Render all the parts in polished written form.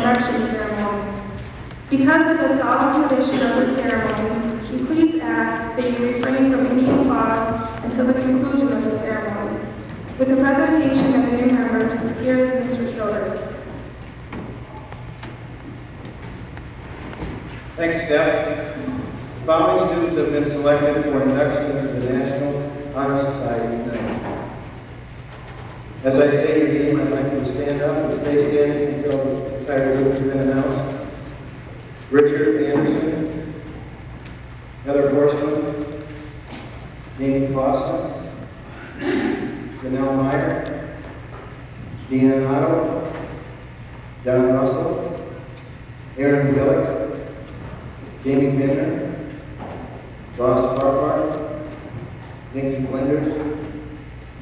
induction ceremony. Because of the solemn tradition of the ceremony, we please ask that you refrain from any applause until the conclusion of the ceremony. With the presentation of the new members, here is Mr. Schroeder. Thanks, Steph. The following students have been selected for induction into the National Honor Society tonight. As I say your name, I'd like you to stand up and stay standing until the entire group has been announced. Richard Anderson, Heather Horstman, Amy Costa, Janelle Meyer, Deanne Otto, Don Russell, Aaron Gillick, Jamie Binder, Ross Farfar, Nikki Flinders,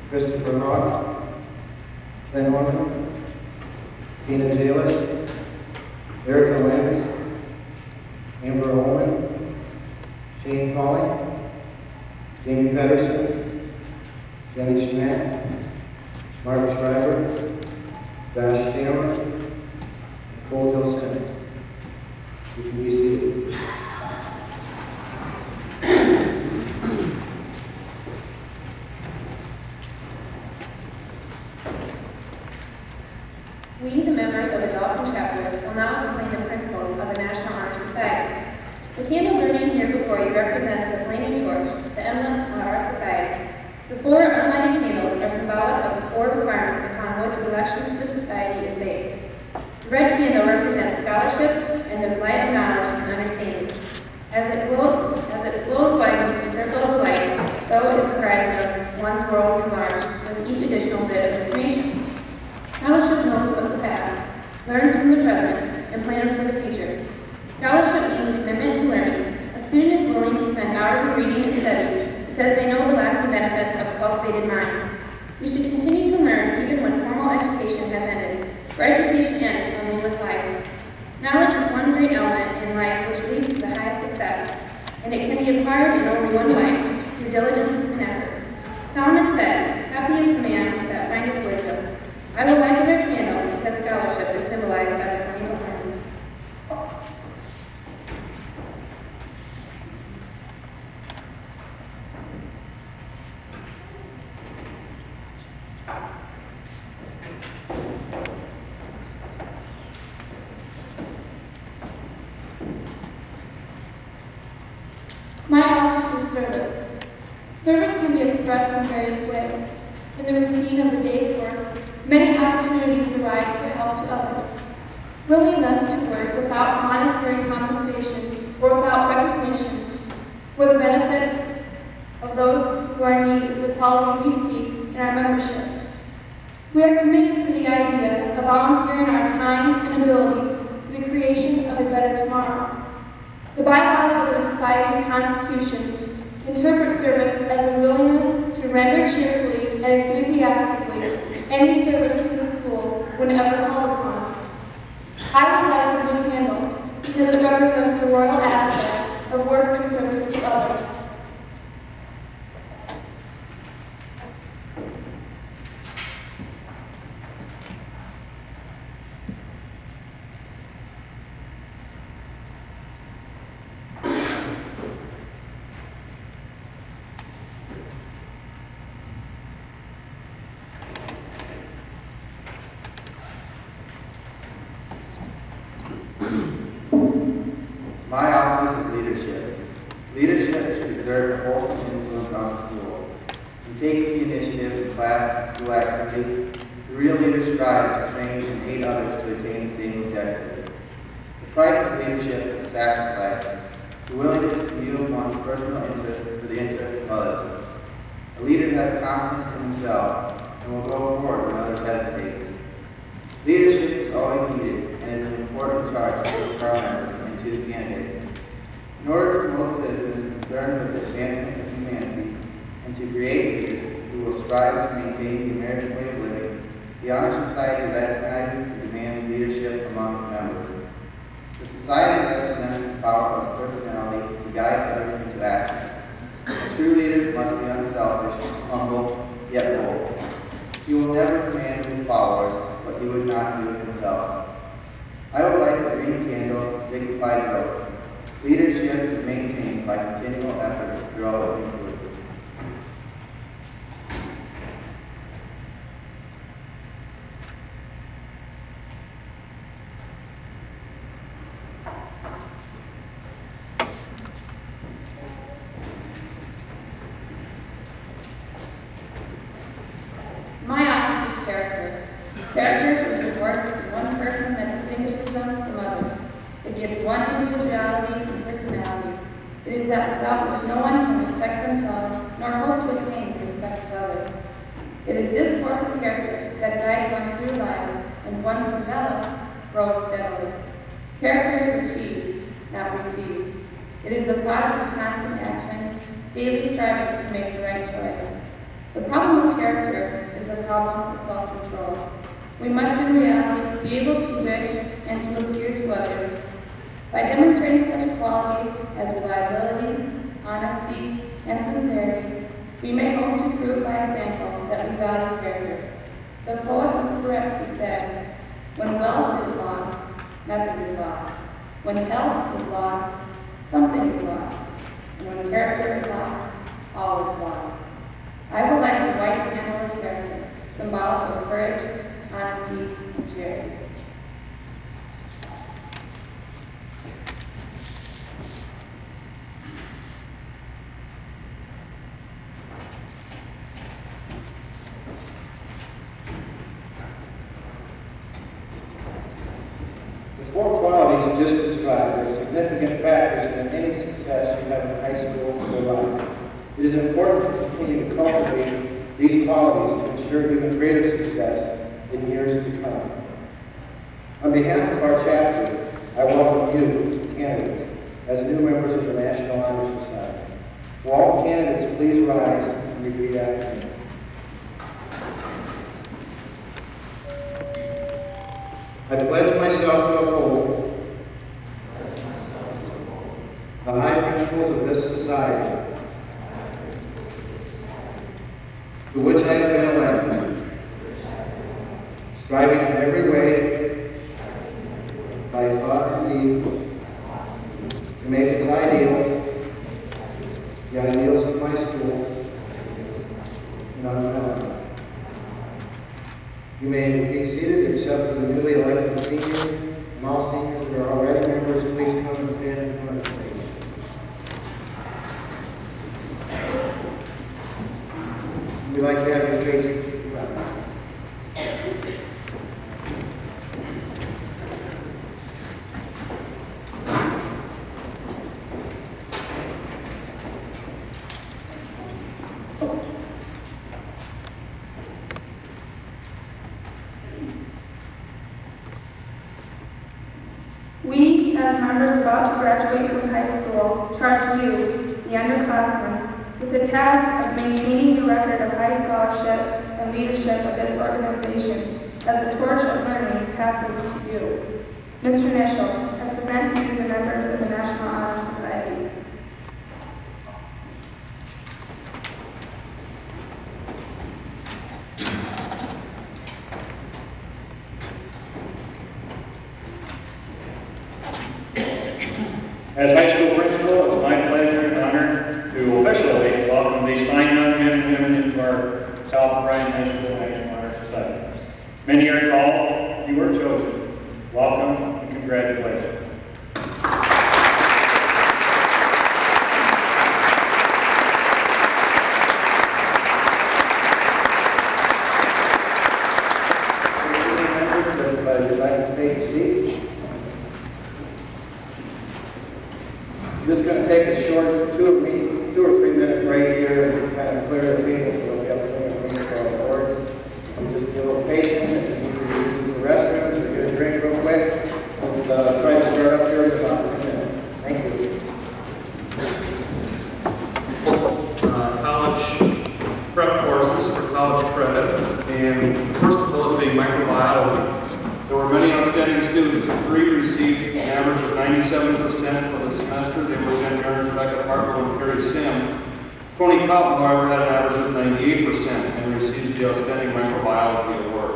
Christopher Hogg, Ken Norman, Tina Jalis, Erica Lenz, Amber Ullman, Shane Colley, Jamie Pedersen, Jenny Schmack, Mark Schreiber, Dash Taylor, Nicole Joseph. You can be seated. We, the members of the Dolphin Chapter, will now explain the principles of the National Honor Society. The candle burning here before you represents the flaming torch, the emblem of our society. The four unlighted candles are symbolic of the four requirements upon which election to the society is based. The red candle represents scholarship and the light of knowledge and understanding. As it glows brightly in the circle of the light, so is the horizon of one's world enlarged with each additional bit of information. Scholarship knows of the past, learns from the present, and plans for the future. Scholarship means a commitment to learning. A student is willing to spend hours of reading and study because they know the lasting benefits of a cultivated mind. We should continue to learn even when formal education has ended, for education ends only with life. Knowledge is one great element in life which leads to the highest success, and it can be acquired in only one way, through diligence and effort. Solomon said, "Happy is the man that findeth wisdom." I will light the red candle because scholarship is symbolized by the flame of learning. My office is service. Service can be expressed in various ways. In the routine of the day's work, many opportunities arise for help to others. Willingness to work without monetary compensation or without recognition for the benefit of those who are in need is a quality we seek in our membership. We are committed to the idea of volunteering our time and abilities to the creation of a better tomorrow. The bylaws of the Society's Constitution interpret service as a willingness to render cheerfully and enthusiastically any service to the school whenever called upon. I would light the blue candle because it represents the royal aspect of work and service to others. My office is leadership. Leadership should exert a wholesome influence on the school. In taking the initiative in class and school activities, the real leader strives to train and aid others to attain the same objectives. The price of leadership is sacrifice, the willingness to yield one's personal interest for the interest of others. A leader has confidence in himself and will go forward when others hesitate. Leadership is always needed and is an important charge to our members and to the candidates. In order to promote citizens concerned with the advancement of humanity and to create leaders who will strive to maintain the American way of living, the Honor Society recognizes and demands leadership among its members. The Society represents the power of personality to guide others into action. A true leader must be unselfish, humble, yet bold. He will never command his followers what he would not do himself. I will a candle to signify growth. Leadership is maintained by continual effort to grow and improve. My office is character. Character is the worst one person that distinguishes them from others. It gives one individuality and personality. It is that without which no one can respect themselves nor hope to attain the respect of others. It is this force of character that guides one through life and once developed, grows steadily. Character is achieved, not received. It is the product of constant action, daily striving to make the right choice. The problem of character is the problem of self-control. We must in reality be able to wish and to appear to others. By demonstrating such qualities as reliability, honesty, and sincerity, we may hope to prove by example that we value character. The poet was correct who said, "When wealth is lost, nothing is lost. When health is lost, something is lost. And when character is lost, all is lost." I would like a white candle of character, symbolic of courage, honesty, and charity. The four qualities just described are significant factors in any success you have in high school or life. It is important to continue to cultivate these qualities to ensure even greater success in years to come. On behalf of our chapter, I welcome you, candidates, as new members of the National Honor Society. Will all candidates please rise and repeat after me? I pledge myself to uphold the high principles of this society, to which I have been elected, striving in every way, by thought and deed, to make its ideals, the ideals of my school, non-violent. You may be seated except for the newly elected seniors, and all seniors that are already members, please come and stand in front of the stage. We'd like to have your faces. We, as members about to graduate from high school, charge you, the underclassmen, with the task of maintaining the record of high scholarship and leadership of this organization as the torch of learning passes to you. Mr. Nischel, I present to you the members of the National Honor Society. As high school principal, it's my pleasure and honor to officially welcome these fine young men and women into our South Bryan High School National Honor Society. Many are called, you are chosen. Welcome and congratulations. Members, if you'd like to take a seat. I'm just going to take a short 2 or 3 minute break here and kind of clear the table so that we have plenty of room for our boards. And just be a little patient. If you need to use the restrooms or get a drink real quick, we'll try to start up here in about 10 minutes. Thank you. College prep courses for college credit, and first of those being microbiology. There were many outstanding students. 3 received an average of 97% for the semester. They were Jen Yarns, Rebecca Hartwell, and Carrie Sim. Tony Cotton, however, had an average of 98% and receives the Outstanding Microbiology Award.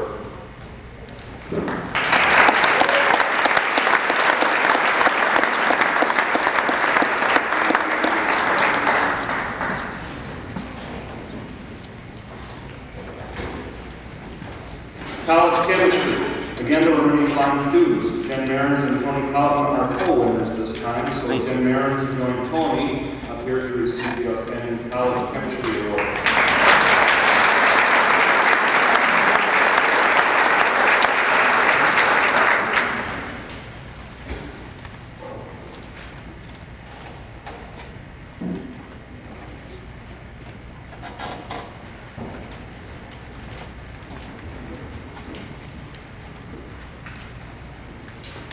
Mehrens and Tony Kaufman are co-winners this time, so Jen Mehrens joined Tony up here to receive the Outstanding College Chemistry Award.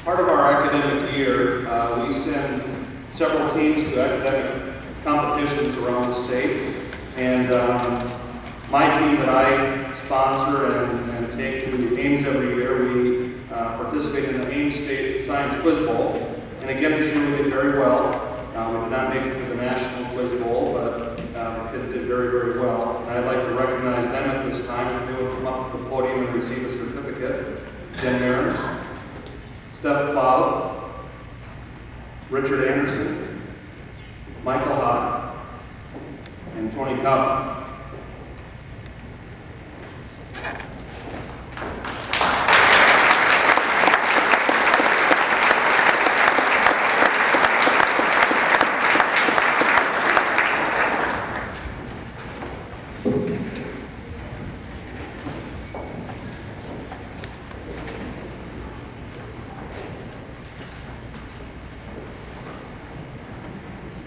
Part of our academic year, we send several teams to academic competitions around the state. And my team that I sponsor and take to the games every year, we participate in the Ames State Science Quiz Bowl. And again, this year we did very well. We did not make it to the National Quiz Bowl, but the kids did very, very well. And I'd like to recognize them at this time. If they would come up to the podium and receive a certificate. Jen Mehrens, Steph Cloud, Richard Anderson, Michael Hott, and Tony Kaufman.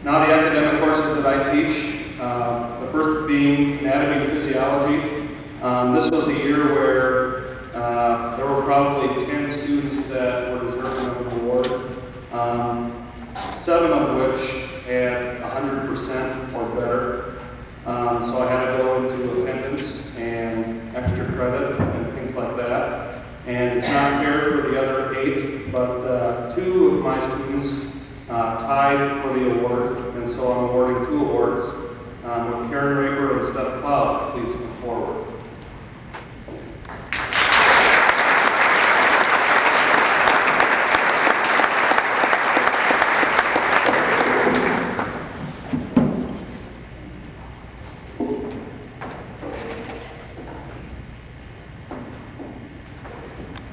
Now the academic courses that I teach, the first being anatomy and physiology. This was a year where there were probably 10 students that were deserving of an award, 7 of which had 100% or better. So I had to go into attendance and extra credit and things like that. And it's not fair for the other 8, but 2 of my students tied for the award, and so I'm awarding 2 awards. With Karen Raper and Steph Cloud, please come forward.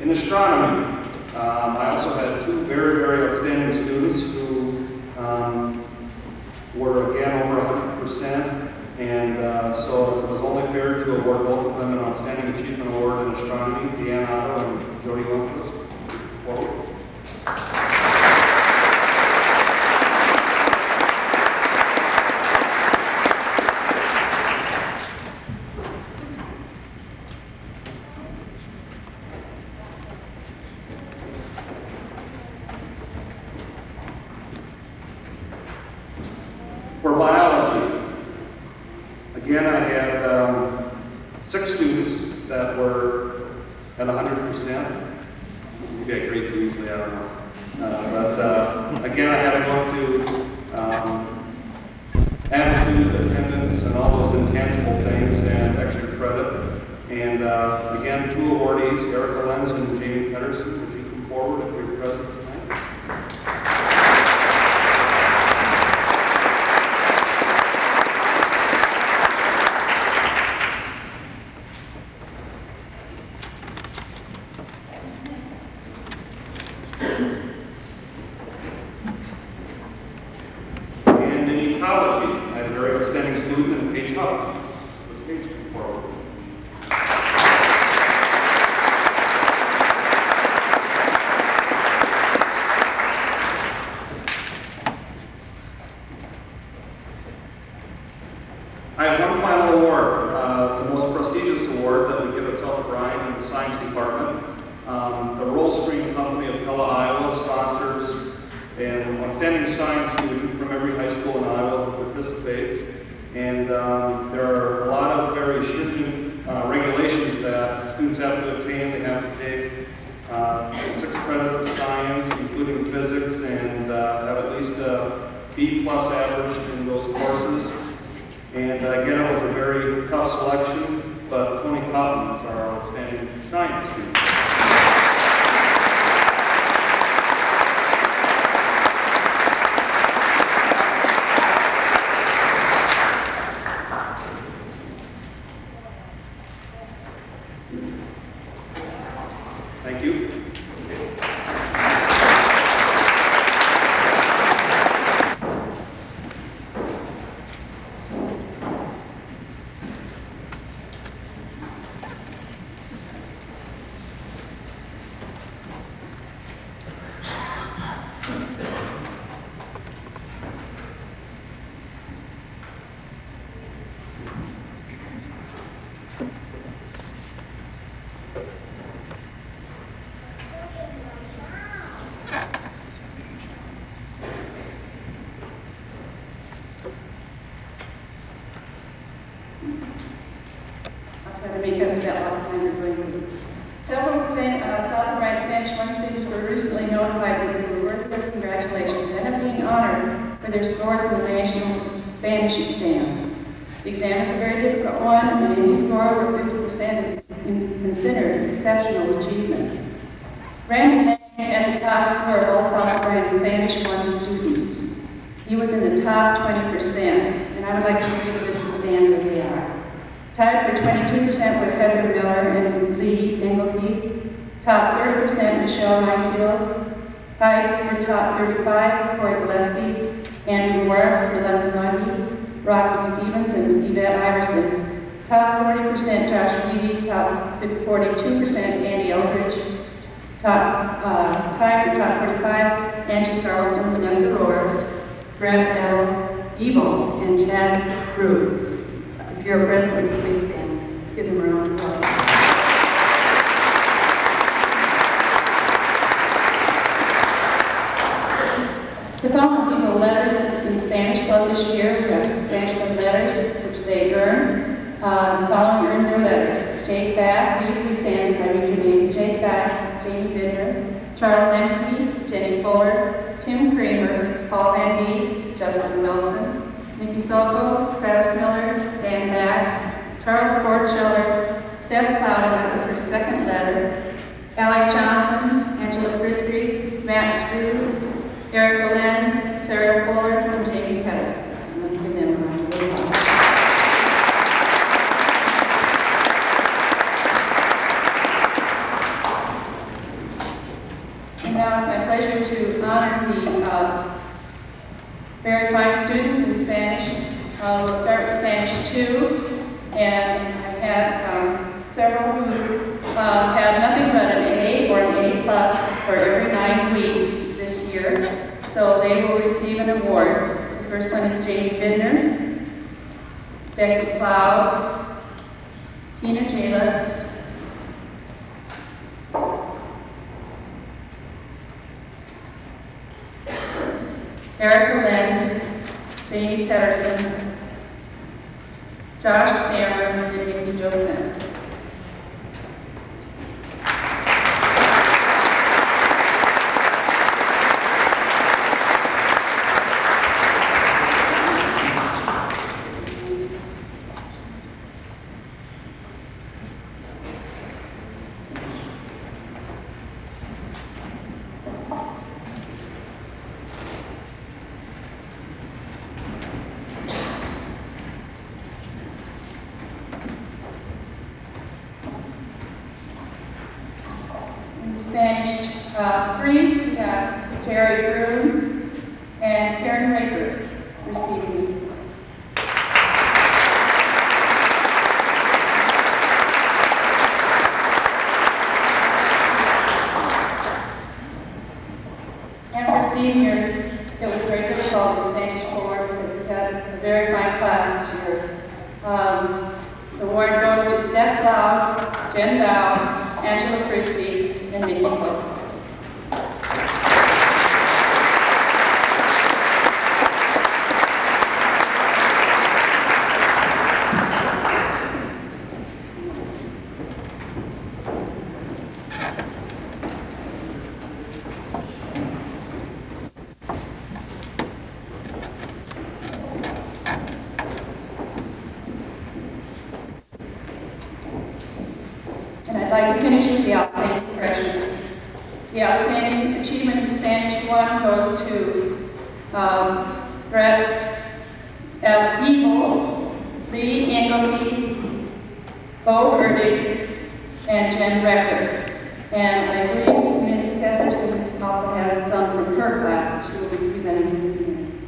In astronomy, I also had 2 very, very outstanding students who were again over 100%, and so it was only fair to award both of them an Outstanding Achievement Award in Astronomy, Deanne Otto and Jody Lundquist. For biology, again, I had 6 students that were at 100%. Maybe I grade too easily, I don't know. But again, I had to go to attitude, attendance, and all those intangible things and extra credit. And again, 2 awardees, Erica Lenz and Jamie Pedersen. Would you come forward if you're present tonight? And in ecology, I had a very outstanding student, Paige Huff. Would Paige come forward? I have one final award, the most prestigious award that we give at South O'Brien in the Science Department. The Roll Screen Company of Pella, Iowa sponsors an outstanding science student from every high school in Iowa who participates. And there are a lot of very stringent regulations that students have to obtain. They have to take 6 credits of science, including physics, and have at least a B+ average in those courses. And again, it was a very tough selection, but Tony Kaufman is our outstanding science student. Thank you. their scores in the national Spanish exam. The exam is a very difficult one, and any score over 50% is considered exceptional achievement. Randy Lang had the top score of all South Korean Spanish 1 students. He was in the top 20%, and I would like this people just to stand where they are. Tied for 22% were Heather Miller and Lee Engelke. Top 30% Michelle Highfield. Tied for top 35, Corey Gillespie, Andrew Morris, Melissa Muggy, Rocky Stevens, and Yvette Iverson. Top 40% Josh Beatty, top 42% Andy Eldridge. Tied for top 45, Angie Carlson, Vanessa Roars, Brett Evo, and Chad Crew. If you're present, would you please stand? Let's give them a round of applause. The following people lettered in Spanish Club this year, Spanish Club letters, which they earned. The following earned their letters. Jake Back, will you please stand as I read your name? Jake Back, Jamie Bidner, Charles Empey, Jenny Fuller, Tim Kramer, Paul Van Bee, Justin Wilson, Nikki Soko, Travis Miller, Dan Back, Charles Portscheller, Steph Cloud, and that was her second letter, Allie Johnson, Angela Frisby, Matt Strew, Erica Lenz, Sarah Fuller, and Jamie Patterson. Let's give them a round of applause. And now it's my pleasure to honor the very fine students in Spanish. We'll start with Spanish 2, and I had several who had nothing but an A or an A plus for every 9 weeks this year, so they will receive an award. The first one is Jamie Bidner, Becky Cloud, Tina Jalis, Erica Lenz, Jamie Pedersen, Josh Stammer, and Nikki Joseph. Spanish 3, we have Jerry Broom and Karen Raper receiving this award. And for seniors, it was very difficult in Spanish 4 because we had a very fine class this year. The award goes to Steph Cloud, Jen Dow, Angela Frisby, and Nikki Silver. I'd like to finish with the outstanding freshman. The outstanding achievement in Spanish 1 goes to Brett Evil, Lee Engelke, Bo Herdig, and Jen Recker. And I believe Ms. Kesterson also has some from her class that she will be presenting in a few minutes.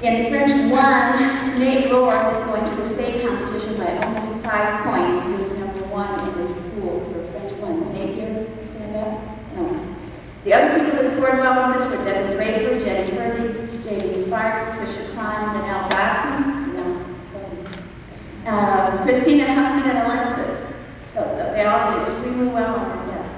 In French 1, Nate Rohr is going to the state competition by only 5 points. He was number 1 in the school for French 1. Is Nate here? Stand up? No. The other people that scored well on this were Debbie Draper, Jenny Hurley, Jamie Sparks, Tricia Klein, Danelle Blackman, Christina Huffman, and Alexa. So they all did extremely well on their test.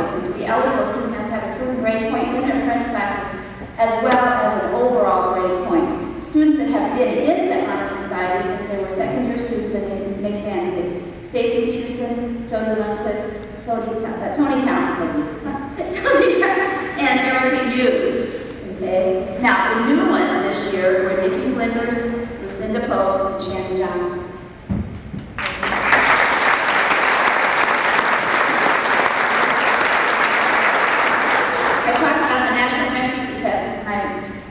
those. And to be eligible, a student has to have a certain grade point in their French classes, as well as an overall grade point. Students that have been in the honor society since they were second-year students, and they may stand, please. Stacy Peterson, Jody Lundquist, Tony Count, and Erica Yu. Okay. Now the new ones this year were Nikki Flinders, Lucinda Post, and Shannon Johnson. I talked about the National French Teacher Test. I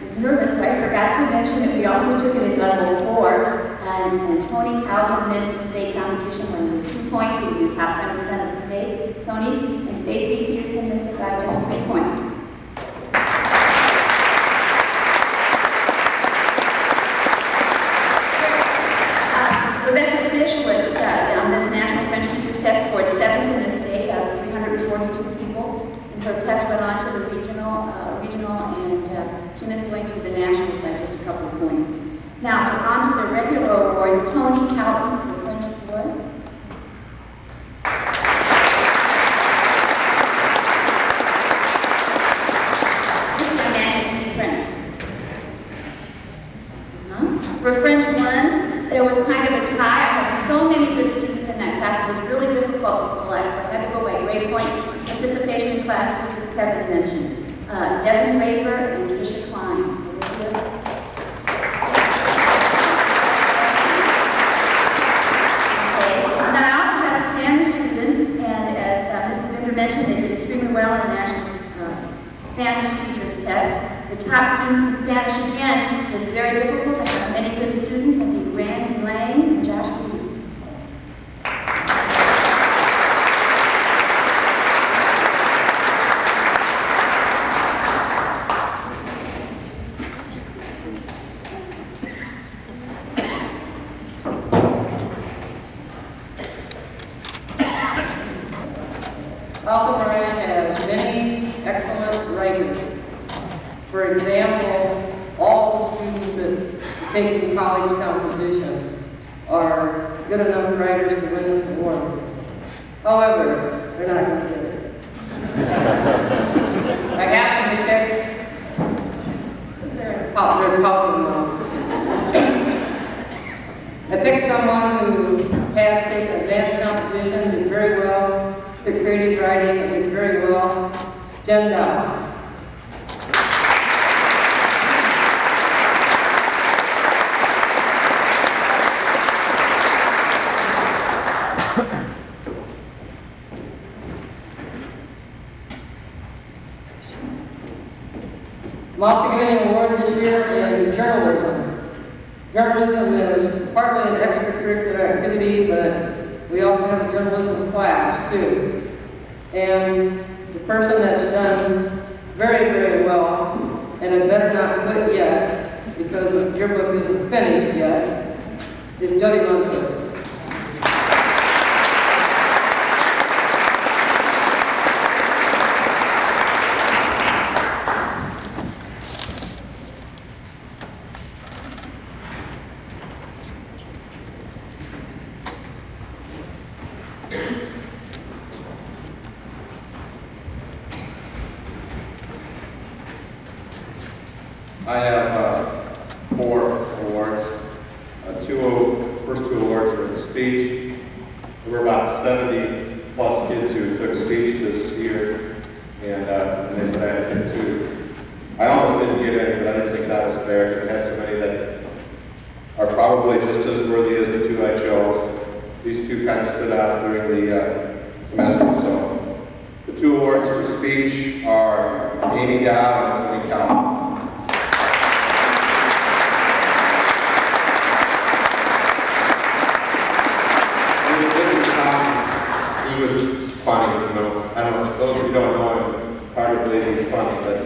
was nervous, so I forgot to mention that we also took it at level 4. And Tony Calvin missed the state competition by 2 points. He was in the top 10% of the state. Tony and Stacy Peterson missed it by just 3 points. Rebecca Fish was on this National French Teachers Test, scored 7th in the state out of 342 people. And her test went on to the regional, and she missed going to the nationals by just a couple of points. Now, on to the regular awards. Tony Calvin for the French Award. This young man can speak French. For French 1, there was kind of a tie. I had so many good students in that class, it was really difficult to select. So I had to go by grade point participation in class, just as Kevin mentioned. Devin Draper and Tricia Klein. Mentioned they did extremely well in the National Spanish Teachers Test. The top students in Spanish, again, was very difficult. I have many good students, and be Randy Lang and Josh Reed. Alta Moran has many excellent writers. For example, all the students that take the college composition are good enough writers to win this award. However, they're not going to get it. I happened to pick, they're pouting now. I picked someone who has taken advanced composition, did very well, took creative writing, and did very well. Jen Dow. I'm also getting an award this year in journalism. Journalism is partly an extracurricular activity, but we also have a journalism class too. And the person that's done very, very well, and it better not quit yet, because your book isn't finished yet, is Jody Lundquist. I have 4 awards. First two awards were in speech. There were about 70 plus kids who took speech this year, and they said I had to pick 2. I almost didn't get any, but I didn't think that was fair because I had so many that are probably just as worthy as the 2 I chose. These 2 kind of stood out during the semester. So the 2 awards for speech are Amy Dow and Tony Calvin. He was funny, you know. I don't know, those who don't know him, it's hard to believe he's funny, but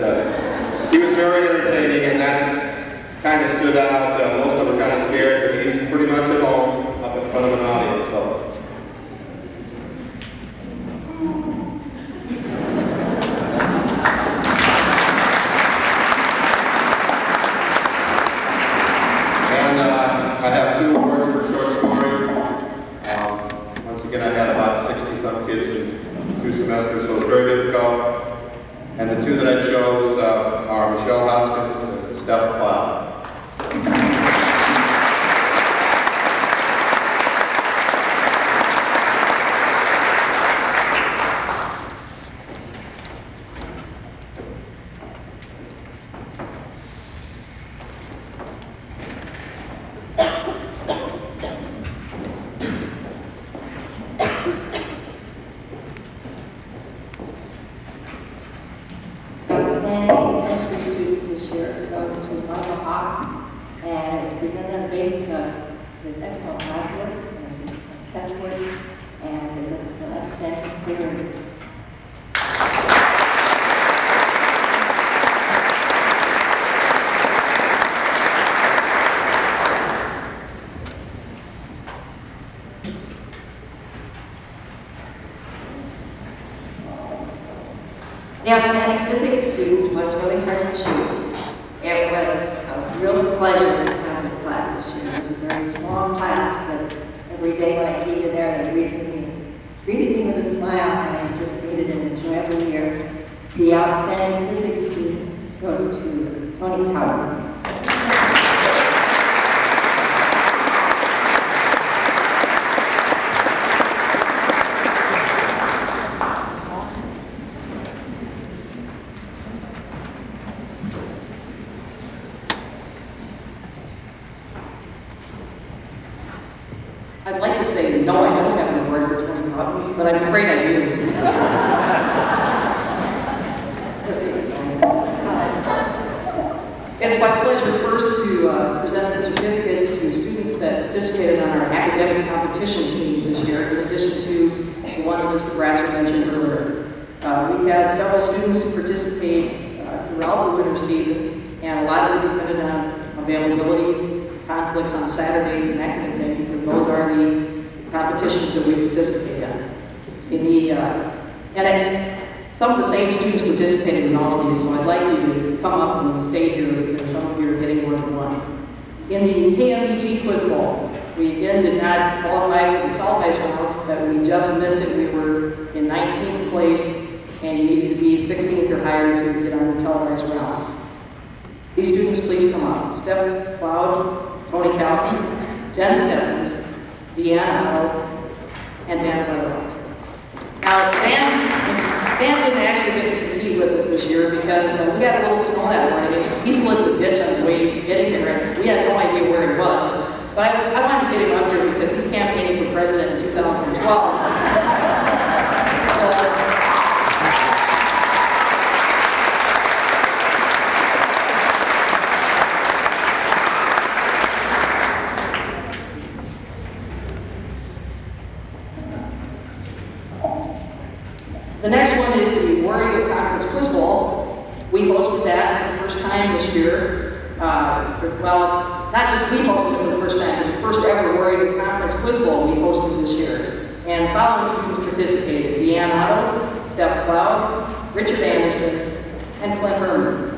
he was very entertaining, and that kind of stood out. Most of them are kind of scared, but he's pretty much at home up in front of an audience, so. And I have 2 awards for short stories. Once again, I had about 60-some kids in 2 semesters, so it's very difficult Difficult. And the two that I chose are Michelle Hoskins and Steph Cloud. Outstanding chemistry student this year goes to Michael Hawk, and is presented on the basis of his excellent lab work, and his test work, and his understanding of theory. The outstanding physics student was really hard to choose. It was a real pleasure to have this class this year. It was a very small class, but every day when I came in there, they greeted me with a smile, and I just made it an enjoyable year. The outstanding physics student goes to Tony Powell. I'd like to say, no, I don't have an award for Tony Cotton, but I'm afraid I do. Just kidding. It's my pleasure first to present some certificates to students that participated on our academic competition teams this year, in addition to the one that Mr. Brasser mentioned earlier. We had several students who participate throughout the winter season, and a lot of it depended on availability, conflicts on Saturdays, and that kind of thing, because those are the competitions that we participate in. Some of the same students participated in all of these, so I'd like you to come up and stay here because some of you are getting more than one. In the KMBG Quiz Bowl, we again did not qualify for the televised rounds, but we just missed it. We were in 19th place, and you needed to be 16th or higher to get on the televised rounds. These students, please come up. Steph Cloud, Tony Calkin, Jen Stephens, Deanna Otto, and Dan Weatherall. Now, Dan didn't actually get to compete with us this year because we got a little snow that morning. He slid the ditch on the way getting there, and we had no idea where he was. But I wanted to get him up here because he's campaigning for president in 2012. The next one is the Warrior Conference Quiz Bowl. We hosted that for the first time this year. Well, not just we hosted it for the first time, but the first ever Warrior Conference Quiz Bowl we hosted this year. And following students participated: Deanne Otto, Steph Cloud, Richard Anderson, and Clint Herman.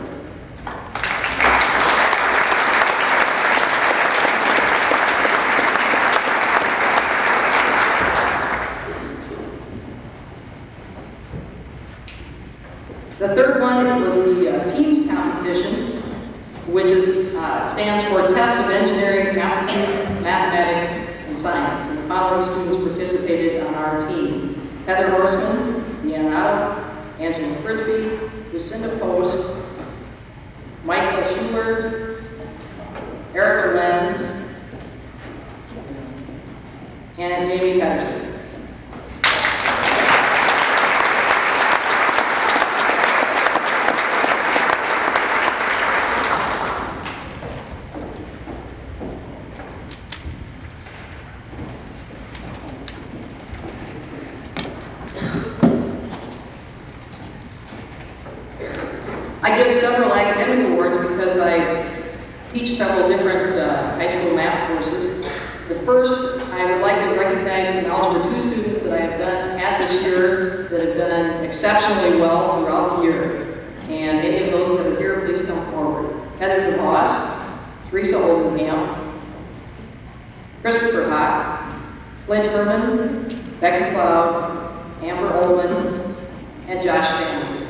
The third one was the teams competition, which stands for Tests of Engineering, Aptitude, Mathematics, and Science. And the following students participated on our team: Heather Horseman, Deanne Otto, Angela Frisbee, Lucinda Post, Michael Schuler, Erica Lenz, and Jamie Patterson. I give several academic awards because I teach several different high school math courses. The first, I would like to recognize some Algebra 2 students that I have had this year that have done exceptionally well throughout the year. And any of those that are here, please come forward. Heather DeVos, Teresa Oldenham, Christopher Haack, Clint Herman, Becky Cloud, Amber Ullman, and Josh Stanley.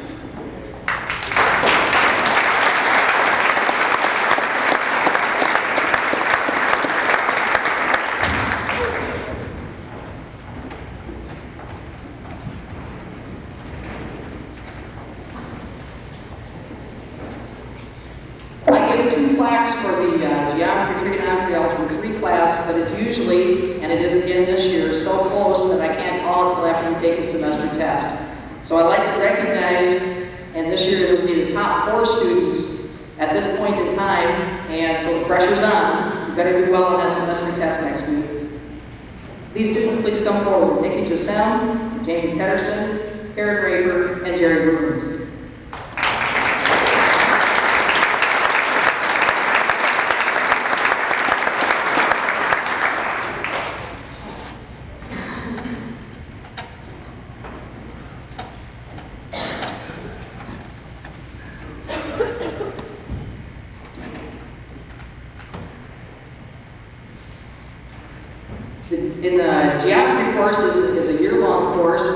I give 2 plaques for the Geometry, Trigonometry, Algebra 3 class, but it's usually, and it is again this year, so close that I can't call it until after we take the semester test. So I'd like to recognize, and this year it'll be the top 4 students at this point in time, and so the pressure's on. You better do well on that semester test next week. These students, please come forward. Nikki Gisem, Jamie Pedersen, Karen Raper, and Jerry Williams. In the geometry course is a year-long course.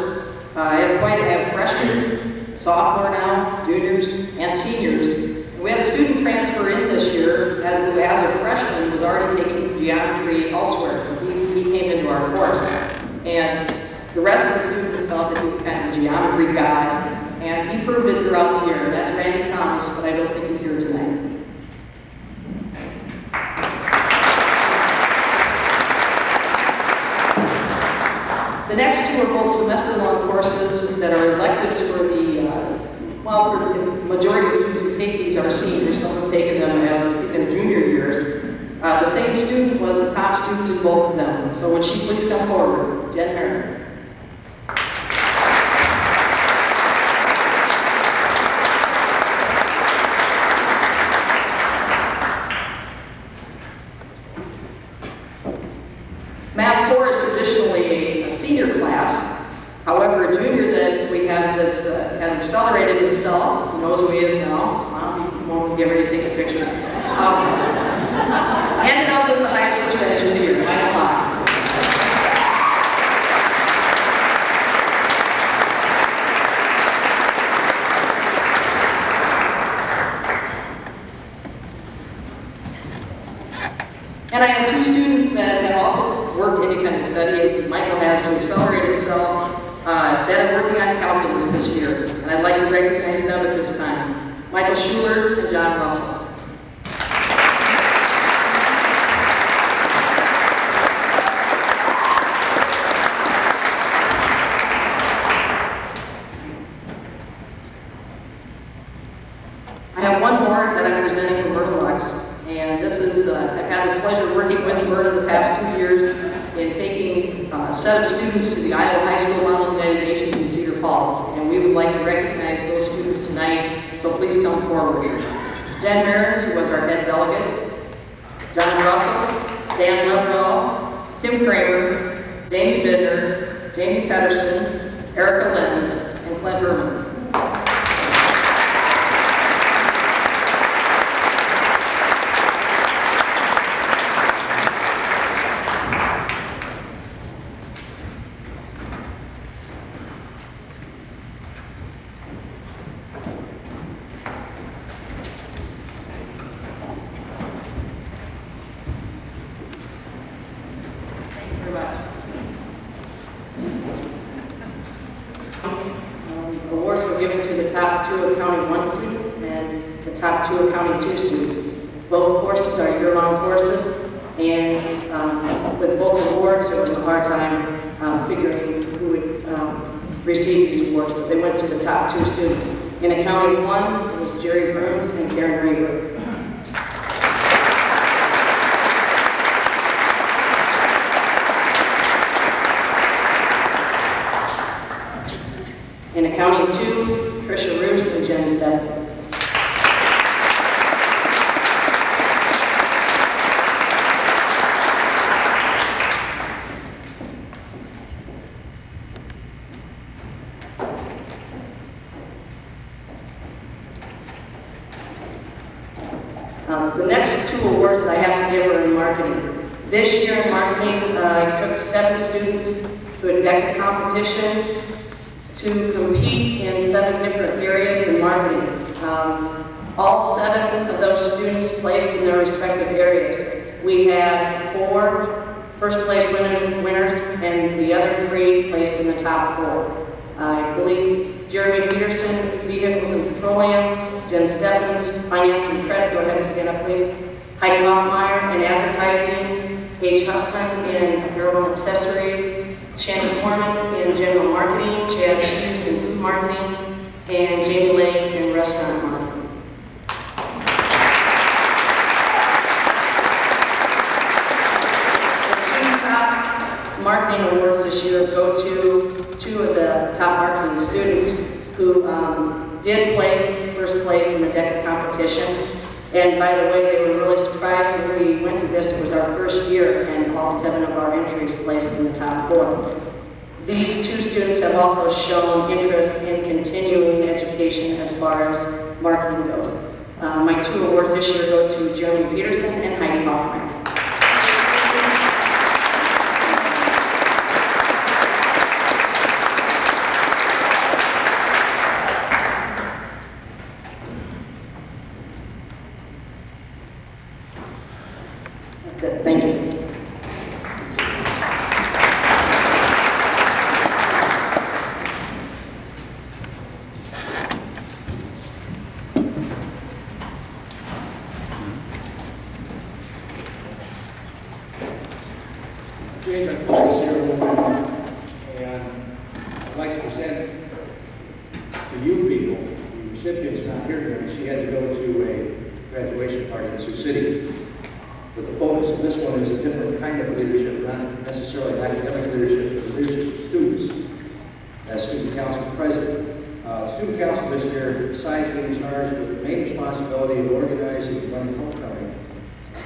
I have freshmen, sophomore now, juniors, and seniors. And we had a student transfer in this year who, as a freshman, was already taking geometry elsewhere, so he came into our course. And the rest of the students felt that he was kind of a geometry god, and he proved it throughout the year. That's Randy Thomas, but I don't think he's here tonight. The next 2 are both semester-long courses that are electives for the, for the majority of students who take these are seniors. Some have taken them as in junior years. The same student was the top student in both of them. So would she please come forward? Jen Meredith. Math 4 is traditionally a senior class. However, a junior that we have that has accelerated himself, he knows who he is now. He won't get ready to take a picture. Ended up with the highest percentage of the year, Michael Hawk. And I have 2 students that have also worked independent study. Michael has to accelerate himself. That are working on calculus this year, and I'd like to recognize them at this time. Michael Schuler and John Russell. I have one more that I'm presenting for Myrtle Lux, and this is, I've had the pleasure of working with Myrtle the past 2 years in taking a set of students to the Iowa High School Model United Nations in Cedar Falls, and we would like to recognize those students tonight, so please come forward. Jen Merens, who was our head delegate, John Russell, Dan Weatherall, Tim Kramer, Jamie Bidner, Jamie Pedersen, Erica Lenz, and Clint Herman. Awards were given to the top 2 Accounting 1 students and the top 2 Accounting 2 students. Both courses are year-long courses, and with both awards, there was a hard time figuring who would receive these awards, but they went to the top 2 students. In Accounting 1, it was Jerry Brooms and Karen Raber. In Accounting 2, Tricia Roos and Jen Stebbins. The next 2 awards that I have to give are in marketing. This year in marketing, I took 7 students to a DECA competition. to compete in 7 different areas in marketing. All 7 of those students placed in their respective areas. We had 4 first place winners and the other 3 placed in the top 4. I believe Jeremy Peterson, Vehicles and Petroleum, Jen Stephens, Finance and Credit, go ahead and stand up please. Heidi Hoffmeyer in Advertising, Paige Huffman in Apparel and Accessories, Shannon Foreman in General Marketing, Chaz Hughes in Food Marketing, and Jamie Lane in Restaurant Marketing. Marketing awards this year go to 2 of the top marketing students who did place first place in the DECA competition. And by the way, they were really surprised when we went to this. It was our first year and all 7 of our entries placed in the top 4. These 2 students have also shown interest in continuing education as far as marketing goes. My 2 awards this year go to Jeremy Peterson and Heidi Hoffman. Thank you. Change our focus here a little bit, and I'd like to present to you people, the recipient's not here tonight. She had to go to a graduation party in Sioux City. But the focus of this one is a different kind of leadership, not necessarily academic leadership, but the leadership of students. As student council president, student council this year, besides being charged with the main responsibility of organizing and running homecoming,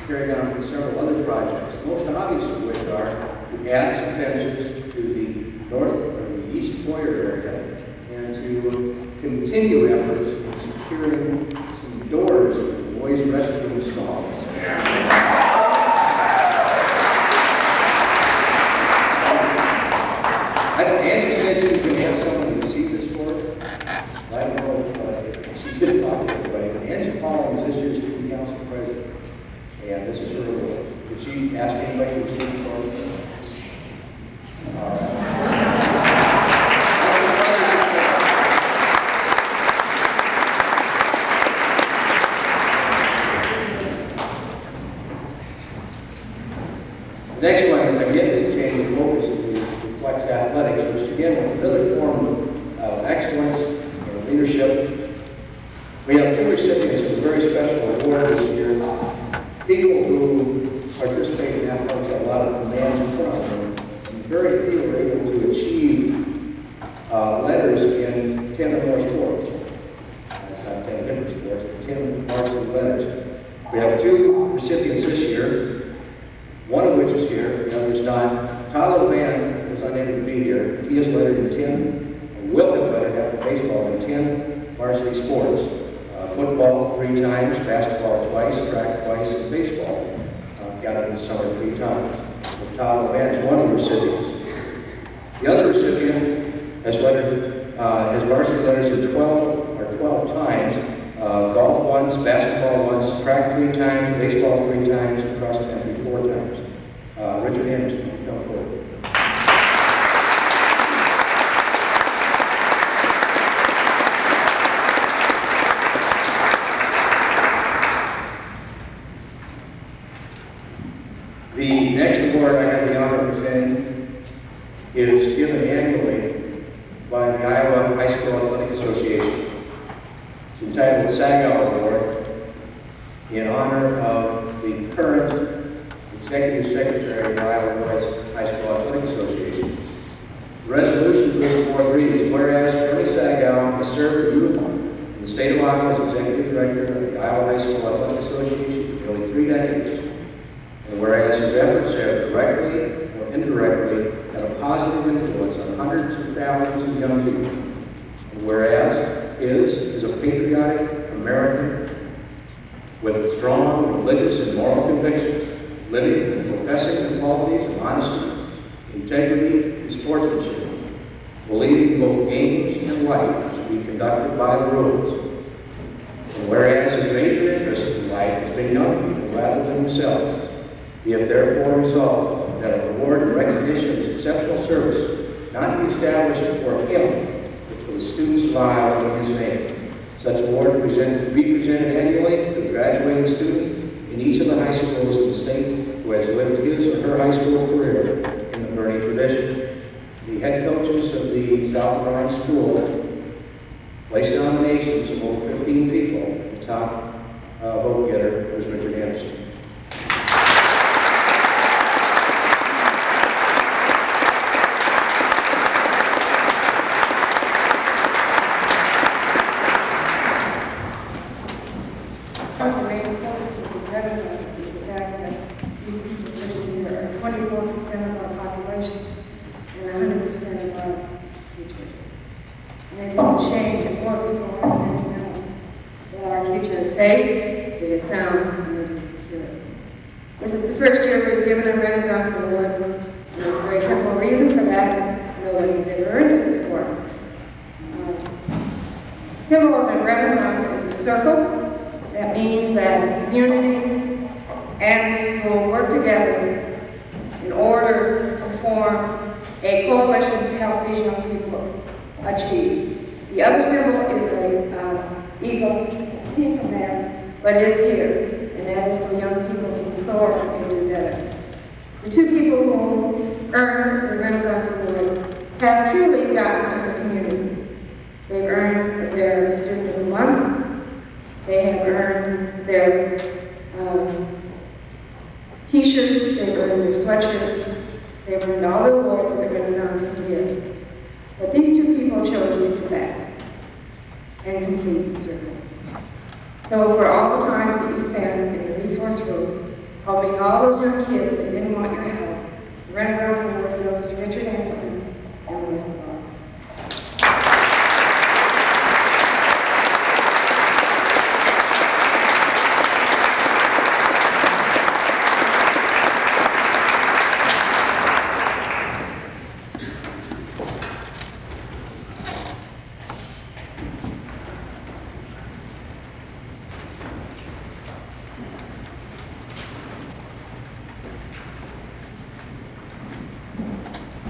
carrying on several other projects, most obvious of which are to add some benches to the north or the east foyer area, and to continue efforts in securing some doors for the boys' restroom stalls. Angie said she was going to have someone to see this for her. I don't know if she did talk to anybody, but Angie Paul is this year's student council president. And this is her role. Did she ask anybody to see it for her? All right. The next one, again, is a change of focus. It reflects athletics, which again was another form of excellence and leadership. We have 2 recipients of a very special award this year. People who participate in athletics have a lot of demands put on them, and very few are able to achieve letters in 10 or more sports. That's not 10 different sports, but 10 varsity letters. We have 2 recipients this year. One of which is here, the other is not. Tyler Van was unable to be here. He is lettered in 10, and will have lettered after baseball in 10 varsity sports. Football 3 times, basketball twice, track twice, and baseball. Got it in the summer 3 times. So Tyler Van is one of the recipients. The other recipient has lettered, has varsity letters in 12 times. Golf once, basketball once, track 3 times, baseball 3 times, and cross country 4 times. Richard Anderson, come forward. The next award I have the honor of presenting is given annually by the Iowa High School Athletic Association. It's entitled SAGAW Award in honor of the current Executive Secretary of the Iowa High School Athletic Association. The resolution for this award reads, whereas Ernie Sagow has served the youth in the state of Iowa as Executive Director of the Iowa High School Athletic Association for nearly 3 decades, and whereas his efforts have directly or indirectly had a positive influence on hundreds of thousands of young people, and whereas his is a patriotic American with strong religious and moral convictions, living and professing the qualities of honesty, integrity, and sportsmanship. believing both games and life should be conducted by the rules. And whereas his major interest in life has been young people rather than himself, be it therefore resolved that a reward in recognition of his exceptional service not be established for him, but for the students lives in his name. Such award to be presented annually to a graduating student in each of the high schools in the state who has lived his or her high school career in the Bernie tradition. The head coaches of the South Orange School placed nominations of over 15 people. The top vote getter was Richard Anderson. Safe, it is sound, and it is secure. This is the first year we've given a Renaissance Award, and there's a very simple reason for that. Nobody's ever earned it before. Symbol of the Renaissance is a circle. That means that the community and the school work together in order to form a coalition to help these young people achieve. The other symbol is an eagle. See from there, but is here, and that is so young people can soar and do better. The two people who earned the Renaissance Award have truly gotten from the community. They've earned their Student of the Month. They have earned their T-shirts. They've earned their sweatshirts. They've earned all the awards that Renaissance can give. But these two people chose to come back and complete the circle. So for all the times that you spend in the resource room, helping all those young kids that didn't want your help, the Renaissance Award goes to Richard Anderson and the rest of us.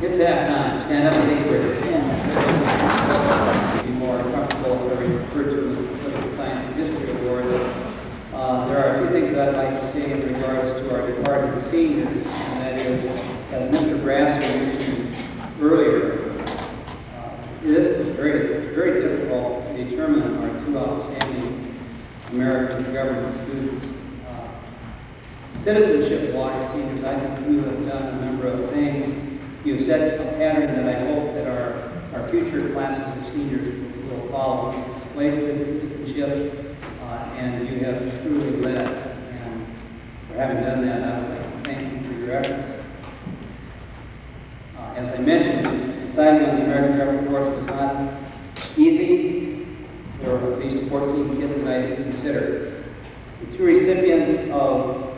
It's half time. Stand up and take your be more comfortable if we refer to them as Political Science and History Awards. There are a few things that I'd like to say in regards to our departing seniors, and that is, as Mr. Brassel mentioned earlier, this is very, very difficult to determine our two outstanding American government students. Citizenship-wise, seniors, I think you have done a number of things. You've set a pattern that I hope that our future classes of seniors will follow. You've displayed good citizenship, and you have truly led. And for having done that, I would like to thank you for your efforts. As I mentioned, deciding on the American Government course was not easy. There were at least 14 kids that I didn't consider. The two recipients of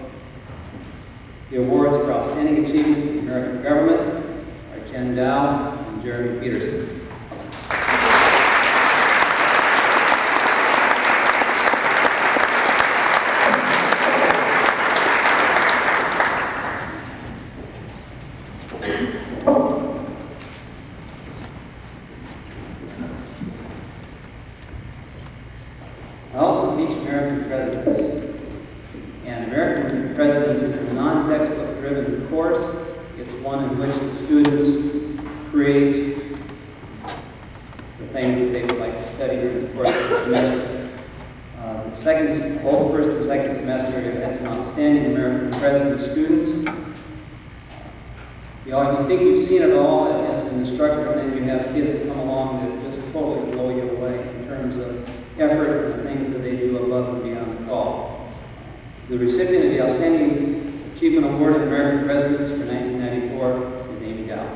the awards for outstanding achievement in American government are Jen Dow and Jeremy Peterson. I also teach American presidents. And American Presidents is a non-textbook driven course. It's one in which the students create the things that they would like to study during the course of the semester. Both first and second semester has an outstanding American President students. You think you've seen it all as an instructor, and then you have kids come along that just totally blow you away in terms of effort and the things that they do above and beyond the call. The recipient of the Outstanding Achievement Award in American Presidents for 1994 is Amy Dow.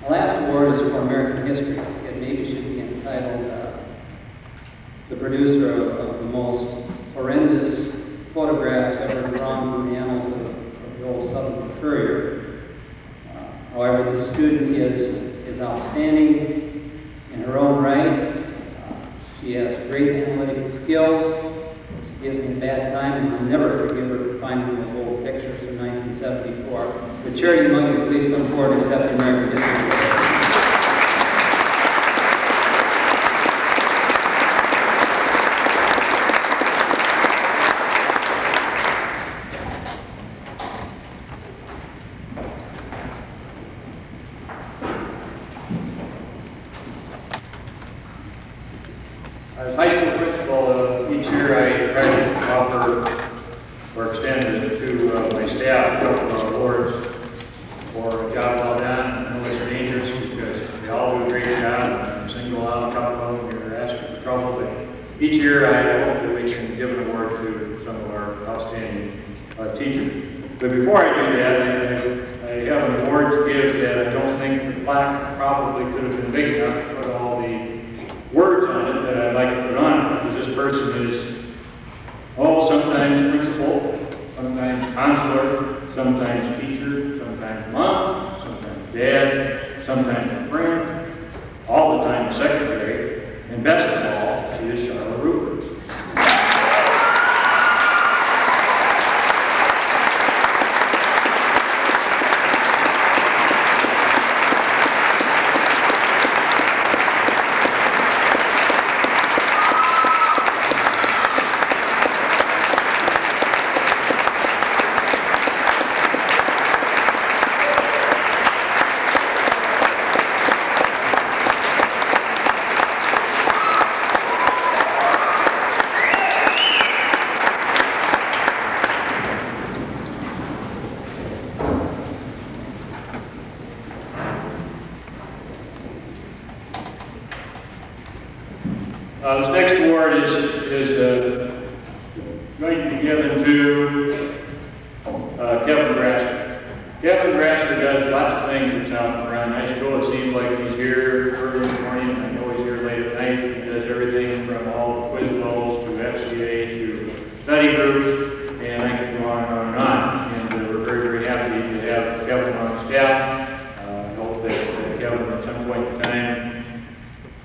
The last award is for American history. It maybe should be entitled of the most horrendous photographs ever drawn from the annals of the old Southern Courier. However, the student is outstanding in her own right. She has great analytical skills. She gives me a bad time, and I'll never forgive her for finding those old pictures from 1974. The charity monkey, please come forward and accept the American History Award. As high school principal, each year I try to offer or extend to my staff a couple of awards for a job well done. I know it's dangerous because they all do a great job. And single out a couple of them, you're asking for trouble. But each year I hope that we can give an award to some of our outstanding teachers. But before I do that, I have an award to give that I don't think the plaque probably could have been big enough to put all the words on it that I'd like to put on it, because this person is, sometimes principal, sometimes counselor, sometimes teacher, sometimes mom, sometimes dad, sometimes a friend, all the time a secretary, and best of all, she is Charlotte Rupert. This next award is going to be given to Kevin Grasser. Kevin Grasser does lots of things at South Carolina High School. It seems like he's here early in the morning, and I know he's here late at night. He does everything from all the quiz bowls to FCA to study groups, and I could go on and on and on. And we're very, very happy to have Kevin on staff. I hope that Kevin at some point in time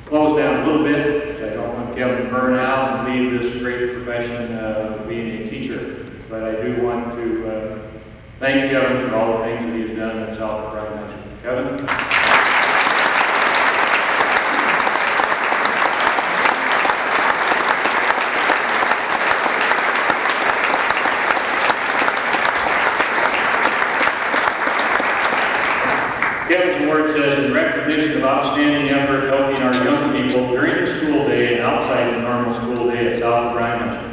close down a little bit. I don't want Kevin to burn out and leave this great profession of being a teacher. But I do want to thank Kevin for all the things that he has done at South Carolina High School. Kevin? Kevin's award says, in recognition of outstanding effort helping our young people during the school day and outside the normal school day at South Carolina High School.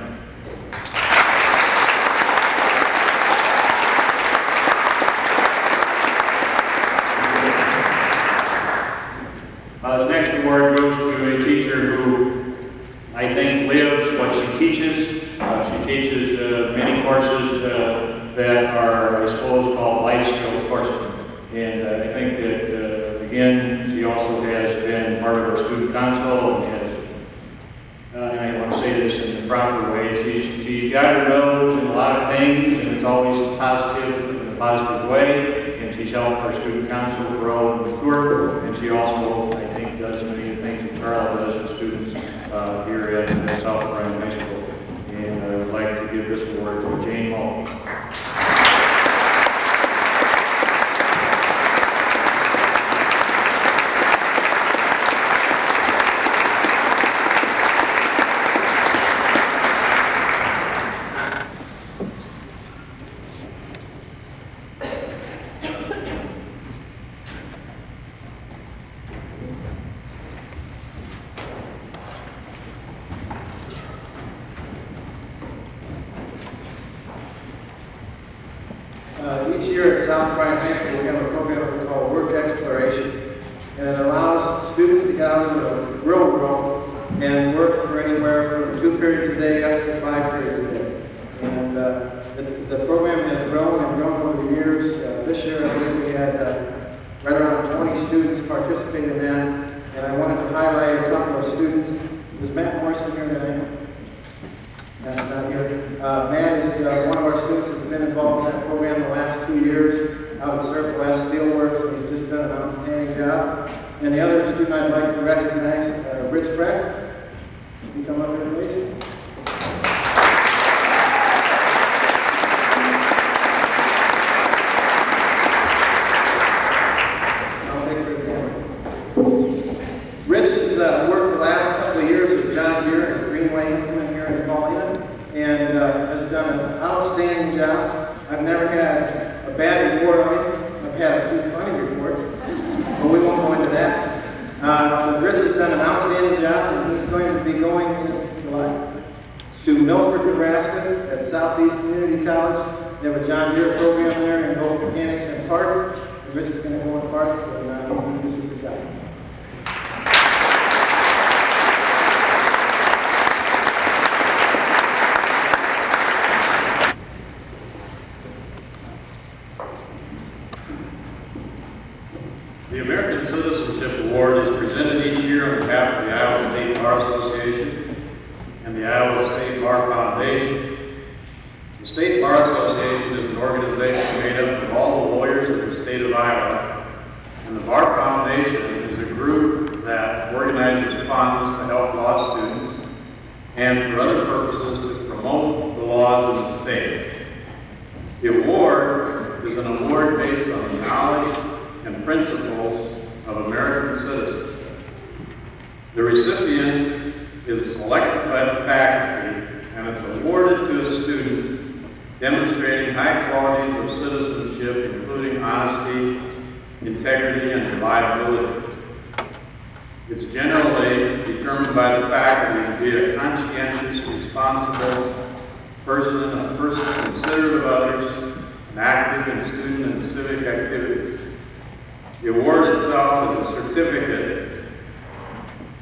This next award goes to a teacher who I think lives what she teaches. She teaches many courses that are, I suppose, called life skills courses. And I think that, again, she also has been part of our student council and has, and I want to say this in the proper way, she's got her nose in a lot of things, and it's always positive, in a positive way, and she's helped our student council grow and mature, and she also, I think, does many of the things that Charlotte does with students here at South Carolina High School. And I would like to give this award to Jane Hall. Each year at South Carolina High School, we have a program we call Work Exploration, and it allows students to get out into the real world and work for anywhere from 2 periods a day up to 5 periods a day. And the program has grown and grown over the years. This year, I believe we had right around 20 students participate in that, and I wanted to highlight a couple of students. Is Matt Morrison here tonight? Matt's not here. Matt is one of our students that's been involved in that program the last 2 years out at Circle S Steelworks, and he's just done an outstanding job. And the other student I'd like to recognize, Rich Breck. You come up here, please. I'll take it for the camera. Rich has worked the last couple of years with John Deere and Greenway Implement here in Paulina, and has done an outstanding job. I've never had a bad report on him. I've had a few funny reports, but we won't go into that. But Rich has done an outstanding job, and he's going to be going in July to Milford, Nebraska at Southeast Community College. They have a John Deere program there in both mechanics and parts. And Rich is going to go in parts, and he's going to do a super job. The American Citizenship Award is presented each year on behalf of the Iowa State Bar Association and the Iowa State Bar Foundation. The State Bar Association is an organization made up of all the lawyers of the state of Iowa, and the Bar Foundation is a group that organizes funds to help law students and for other purposes to promote the laws in the state. The award is an award based on the knowledge and principles of American citizens. The recipient is selected by the faculty, and it's awarded to a student demonstrating high qualities of citizenship, including honesty, integrity, and reliability. It's generally determined by the faculty to be a conscientious, responsible person, a person considerate of others, and active in student and civic activities. The award itself is a certificate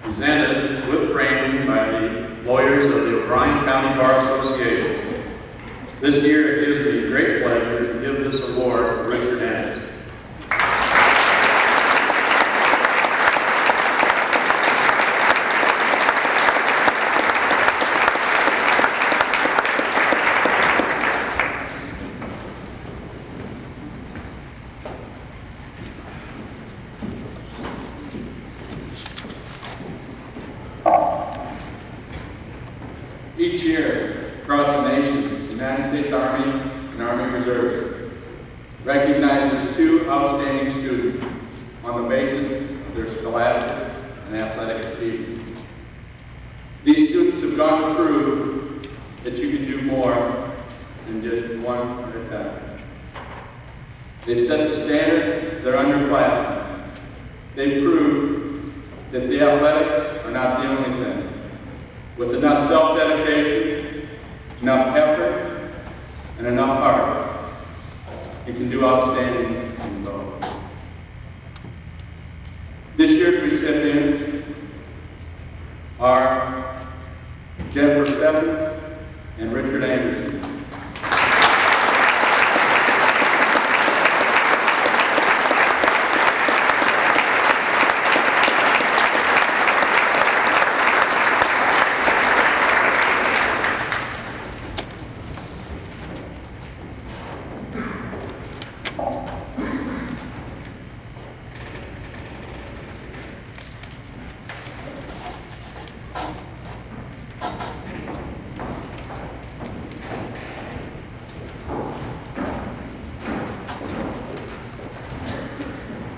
presented with framing by the lawyers of the O'Brien County Bar Association. This year it gives me great pleasure to give this award to Richard Anderson. Each year, across the nation, the United States Army and Army Reserve recognizes two outstanding students on the basis of their scholastic and athletic achievement. These students have gone to prove that you can do more than just one at a time. They've set the standard, they're underclassmen. They prove that the athletics are not the only thing. With enough self-dedication, enough effort, and enough heart, you can do outstanding in both. This year's recipients are Jennifer Steffen and Richard Anderson.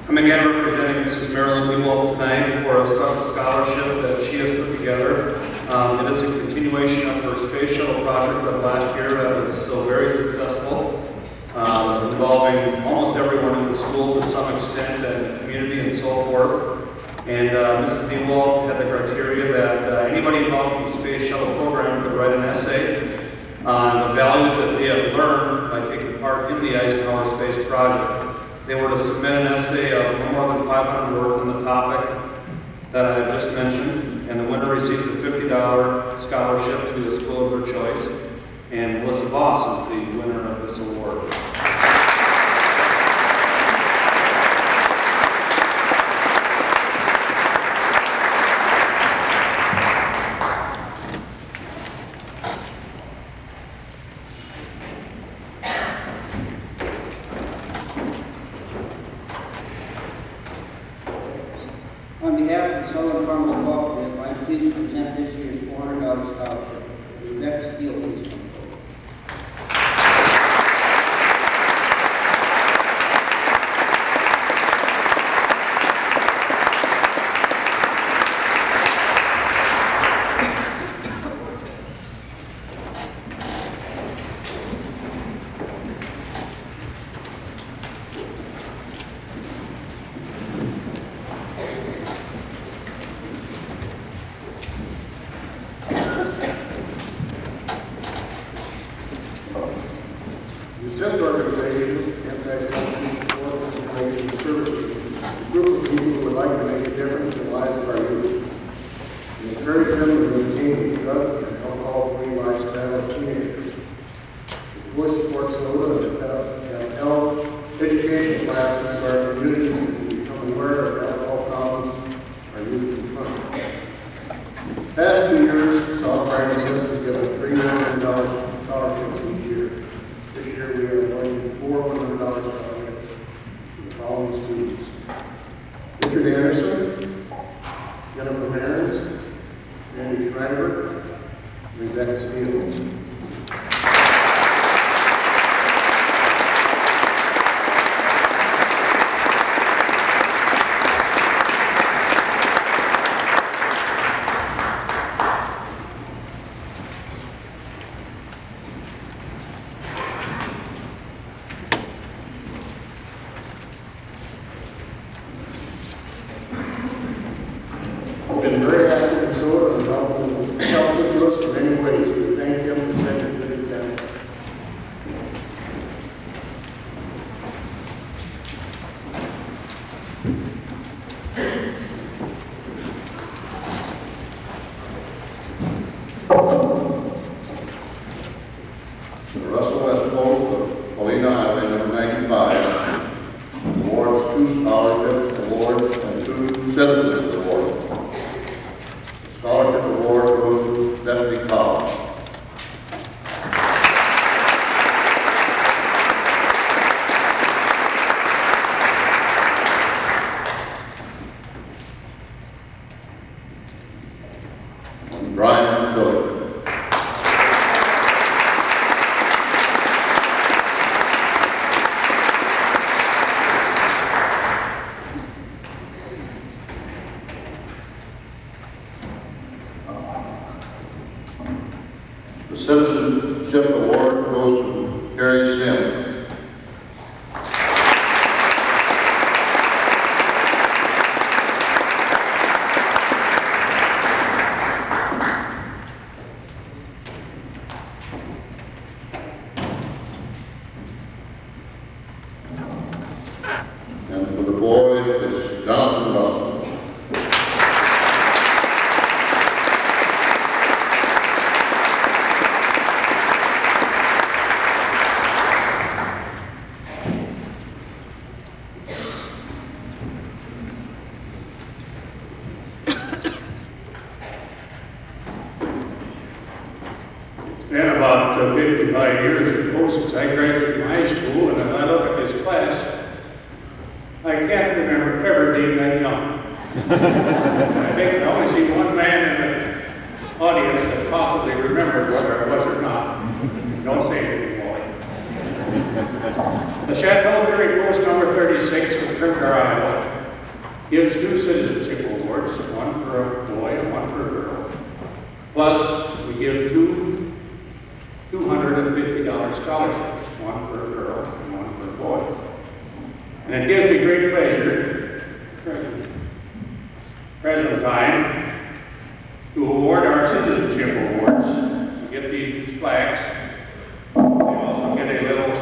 I'm again representing Mrs. Marilyn Newell tonight for a special scholarship that she has put together. It is a continuation of her space shuttle project of last year that was so very successful, involving almost everyone in the school to some extent, and community and so forth. And Mrs. Newell had the criteria that anybody involved in the space shuttle program could write an essay on the values that they have learned by taking part in the Eisenhower Space Project. They were to submit an essay of no more than 500 words on the topic that I have just mentioned, and the winner receives a $50 scholarship to the school of her choice. And Melissa Voss is the winner of this award. On behalf of the Southern Farmers Cooperative, I'm pleased to present this year's $400 scholarship. Rebecca Steele, please come forward. The assist organization, Anti-Self-Use Organization Services, is a group of people who would like to make a difference in the lives of our youth and encourage them to maintain a drug and alcohol-free lifestyle as teenagers. The Voice Support Soda and health education classes so our communities can become aware of the alcohol problems our youth confront. The past 2 years, Sohs Prime Assist has given $3 million scholarships each year. This year we are awarding $400 scholarships to the following students: Richard Anderson, Jennifer Harris, Randy Schreiber, Rebecca Steele. Been very active in Sohs and helping us in many ways. We thank him for setting a good example. Russell Westpole of Polina Highway number 95 awards 2 scholarship awards and 2 citizens awards. The scholarship award goes to Bethany College. Brian Billy. The Citizenship Award goes to Carrie Sim. And for the boy is Jonathan Russell. It's been about 55 years ago since I graduated from high school, and as I look at this class, I can't remember ever being that young. I think I only see one man in the audience that possibly remembered whether I was or not. Don't say anything, Wally. The Chateau Dairy Post number 36 of Kirkar, Iowa, gives 2 citizenship awards, one for a boy and one for a girl. Plus, we give 2 $250 scholarships, one for a girl and one for a boy. And it gives me great pleasure, present time, to award our citizenship awards. We get these plaques. They also get a little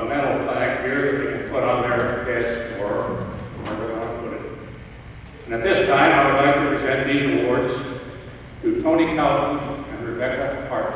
metal plaque here that they can put on their desk or wherever they want to put it. And at this time, I would like to present these awards to Tony Cowden and Rebecca Hart.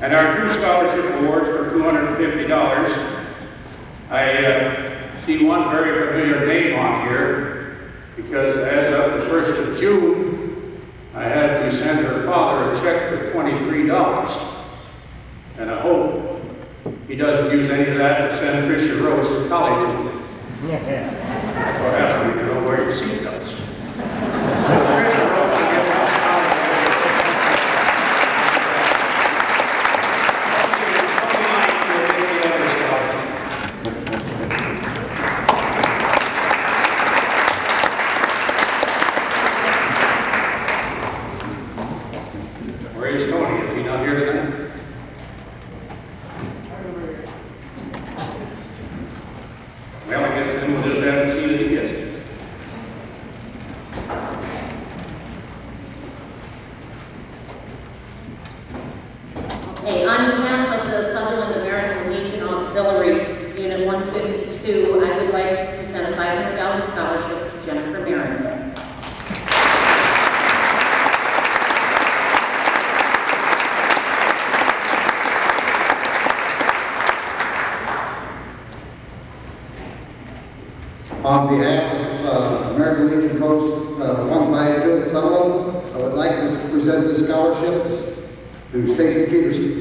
And our two scholarship awards for $250. I see one very familiar name on here because as of the 1st of June, I had to send her father a check for $23. And I hope he doesn't use any of that to send Tricia Rose to college with. That's what happens when you don't wear your seatbelts. Tricia Rose will get my Where is Tony? Is he not here tonight? Well, I guess then we'll just have to see that he gets it. Okay, on behalf of the Sutherland American Legion Auxiliary Unit 152, I would like to present a $500 scholarship to Jennifer Marins. On behalf of American Legion Post 152 at Sutherland, I would like to present this scholarship to Stacy Peterson.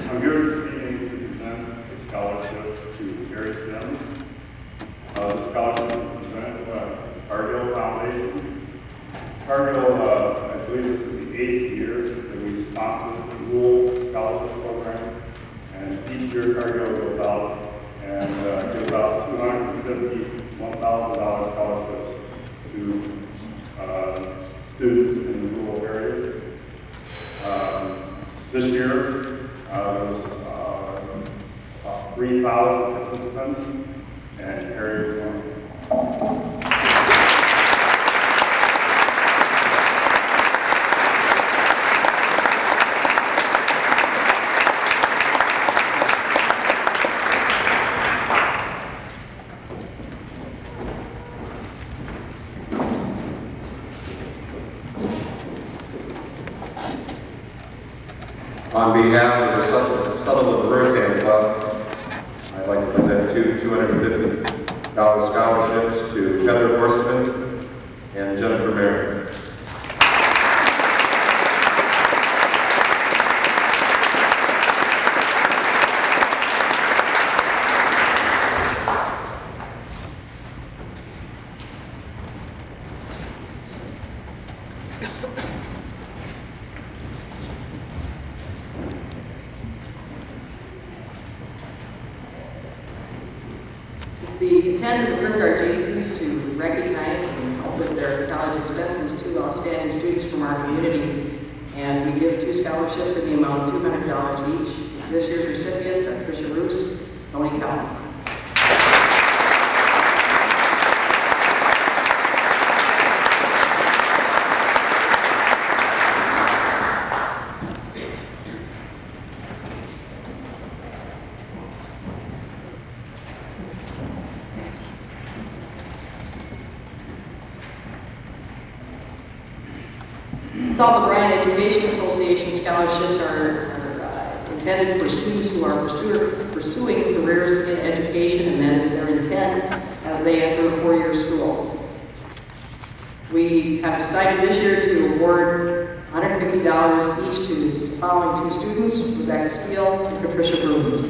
I'm here this evening to present a scholarship to Gary Sim. The scholarship is presented by the Cargill Foundation. Cargill, I believe this is the 8th year that we sponsor the dual scholarship program. And each year Cargill goes out and gives out $250 $1,000 scholarships to students in the rural areas. This year, there was about 3,000 participants, and Harry was one of them. On behalf of the Sutherland Hurricane Club, I'd like to present two $250 scholarships to Heather Horstman and Jennifer Marins. It's the intent of the RJCs to recognize and help with their college expenses to outstanding students from our community. And we give two scholarships in the amount of $200 each. This year's recipients are Tricia Roos, Tony Calvin. South O'Brien Education Association scholarships are intended for students who are pursuing careers in education, and that is their intent as they enter a four-year school. We have decided this year to award $150 each to the following two students, Rebecca Steele and Patricia Bruins.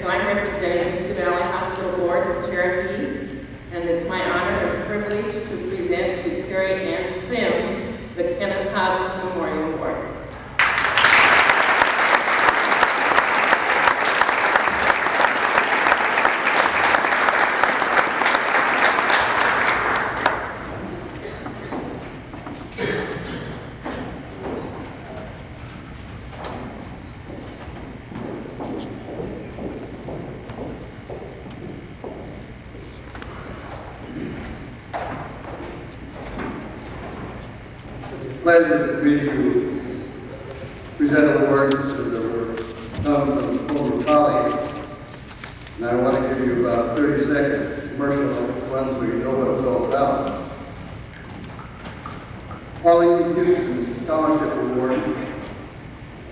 I'm representing the Sioux Valley Hospital Board from Cherokee, and it's my honor and privilege to present to Carrie Ann Sim the Kenneth Hobbs Memorial Award. Pleasure for me to present awards that were done from former colleagues. And I want to give you about 30 seconds commercial on each one so you know what it's all about. Pauline Houston's Scholarship Award.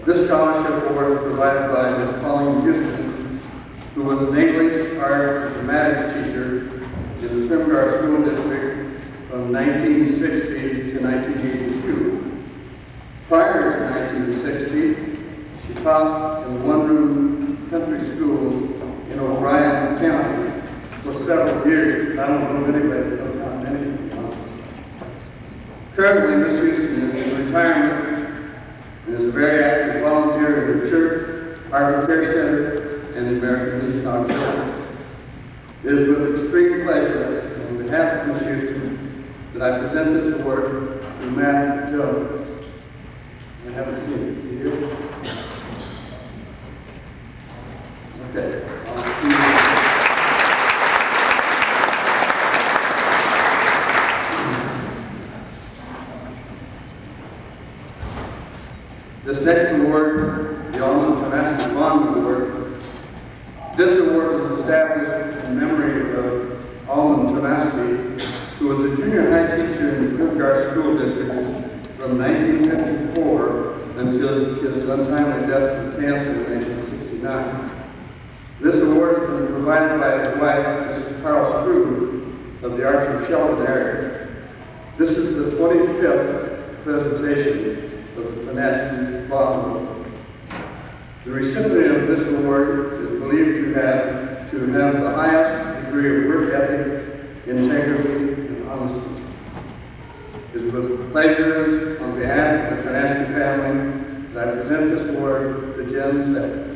This scholarship award is provided by Ms. Pauline Houston, who was an English, art, and dramatics teacher in the Primgar School District from 1960 to 1982. Prior to 1960, she taught in the one-room country school in O'Brien County for several years. I don't know if anybody knows how many. Currently, Ms. Houston is in retirement and is a very active volunteer in the church, Harvard Care Center, and the American Legion Auxiliary. It is with extreme pleasure, on behalf of Ms. Houston, that I present this award to Matt Jones. I haven't seen it. Is he here? Okay. This next award, the Almond Tomasky Bond Award. This award was established in memory of Almond Tomasky, who was a junior high teacher in the Primgar School District from 1954 until his untimely death from cancer in 1969. This award has been provided by his wife, Mrs. Carl Struve, of the Archer Sheldon area. This is the 25th presentation of the Tomasky Bond Award. The recipient of this award is believed to have the highest degree of work ethic, integrity, and honesty. It is with pleasure, on behalf of the Tomasky family, that I present this award to Jen Stebbins.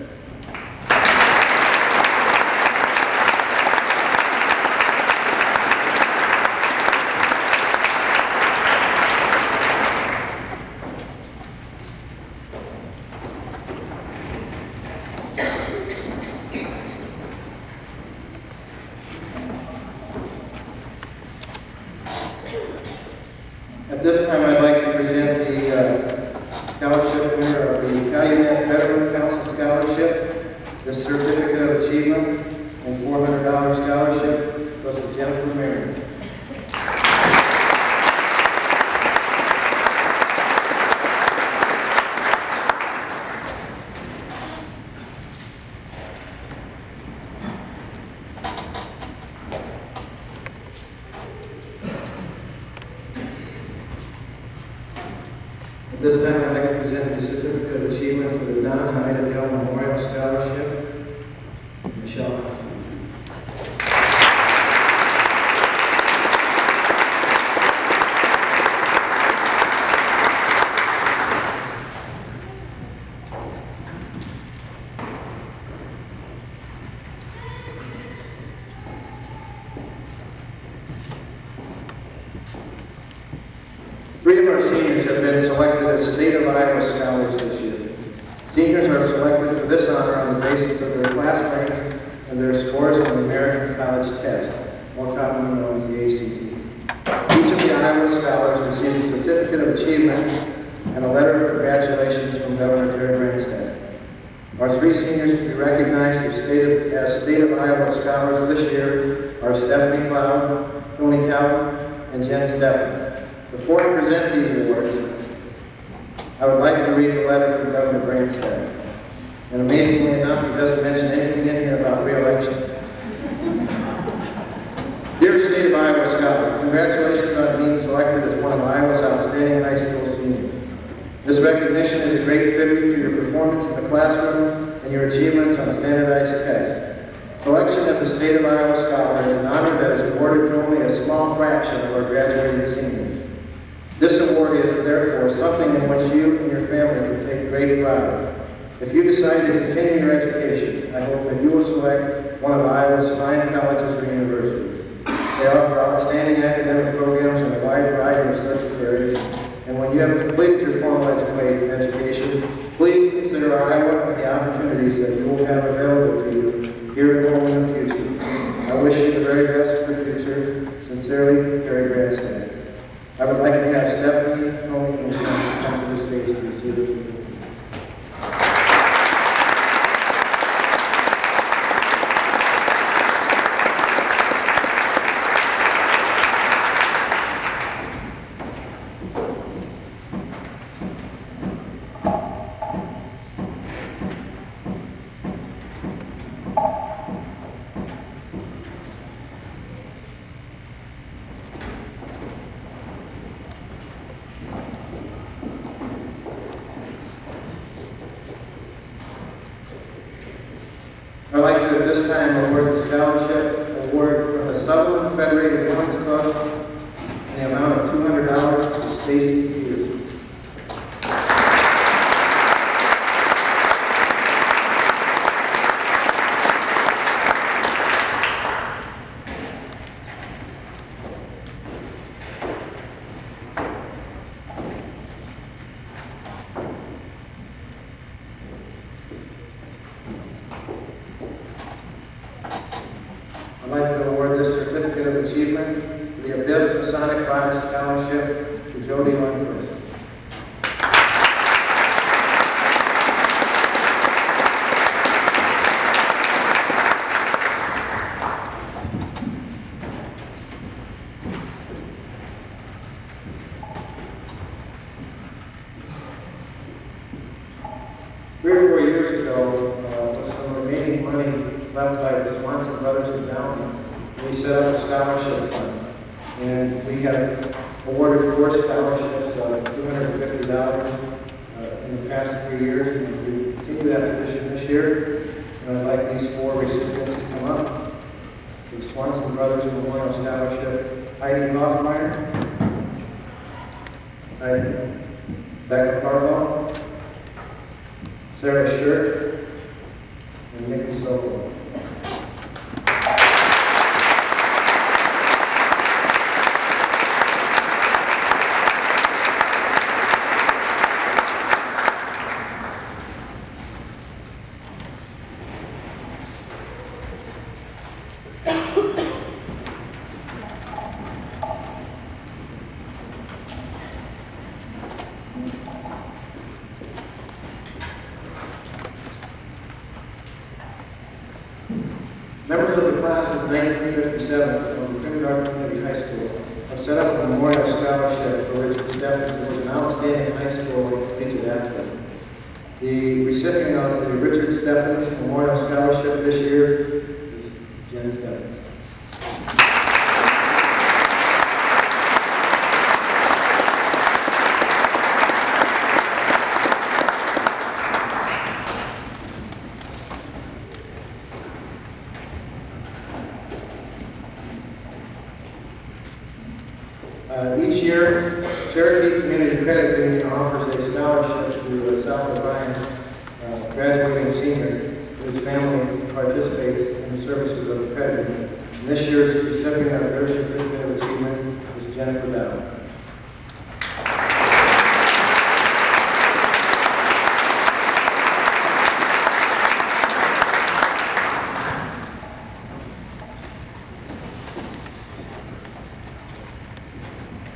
At this time, I'd like to present the scholarship winner of the Calumet Veteran Council Scholarship, the Certificate of Achievement, and $400 scholarship goes to Jennifer Meredith. At this time, I'd like to present the Certificate of Achievement for the Don and Ida Dale Memorial Scholarship, Michelle Osmond. Three of our seniors have been selected as State of Iowa Scholars this year. Seniors are selected for this honor on the basis of their class rank and their scores on the American College Test, more commonly known as the ACT. Each of the Iowa Scholars received a Certificate of Achievement and a letter of congratulations from Governor Terry Branstad. Our three seniors to be recognized as State of Iowa Scholars this year are Stephanie Cloud, Tony Cowden, and Jen Stebbins. Before I present these awards, I would like to read the letter from Governor Branstad. And amazingly enough, he doesn't mention anything in here about re-election. Dear State of Iowa Scholar, congratulations on being selected as one of Iowa's outstanding high school seniors. This recognition is a great tribute to your performance in the classroom and your achievements on standardized tests. Selection as a State of Iowa Scholar is an honor that is awarded to only a small fraction of our graduating seniors. This award is, therefore, something in which you and your family can take great pride. If you decide to continue your education, I hope that you will select one of Iowa's fine colleges or universities. They offer outstanding academic programs in a wide variety of subject areas, and when you have completed your formal education, please consider Iowa and the opportunities that you will have available to you here at home in the future. I wish you the very best for the future. Sincerely, Terry Grandstand. I would like to have Stephanie, Tony, and Sean come to the stage to receive this award. I'd like to at this time award the scholarship award from the Sutherland Federated Rowing Club in the amount of $200 to Stacy Peterson. I'd like to award this certificate of achievement for the Abiv Masonic Lodge Scholarship to Jody Lundquist. Three or 4 years ago, with some remaining money left by the Swanson Brothers Endowment, we set up a scholarship fund. And we have awarded 4 scholarships of $250 in the past 3 years, and we continue that tradition this year. And I'd like these 4 recipients to come up. The Swanson Brothers Memorial Scholarship, Heidi Hoffmeyer, Becca Parlow, Sarah Shirt, and Nikki Sokol. Members of the class of 1957 from Grimdark Community High School have set up a memorial scholarship for Richard Stephens, who was an outstanding high school and collegiate athlete. The recipient of the Richard Stephens Memorial Scholarship this year is Jen Stephens. Each year, Cherokee Community Credit Union offers a scholarship to a South O'Brien graduating senior whose family participates in the services of the credit union. And this year's recipient of their certificate of achievement is Jennifer Dow.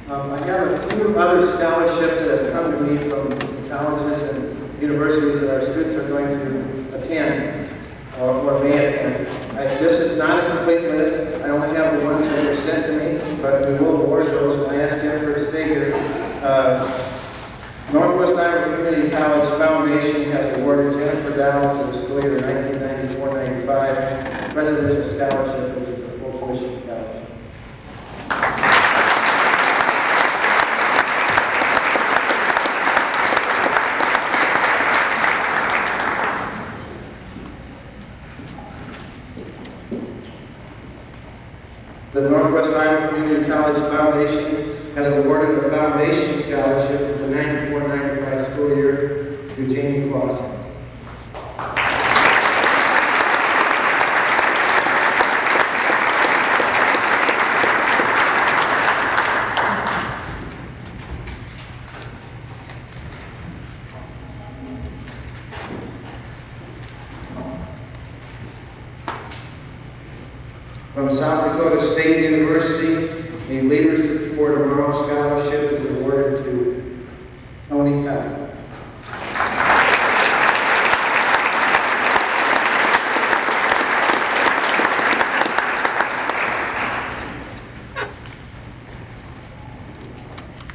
I have a few other scholarships that have come to me from some colleges and universities that our students are going to attend or may attend. This is not a complete list. I only have the ones that were sent to me, but we will award those. I asked Jennifer to stay here. Northwest Iowa Community College Foundation has awarded Jennifer Dow for the school year 1994-95 Presidential Scholarship, which is a full tuition scholarship. The Northwest Iowa Community College Foundation has awarded a foundation scholarship for the 94-95 school year to Jamie Clausen. From South Dakota State University, a Leaders for Tomorrow Scholarship is awarded to Tony Cobb.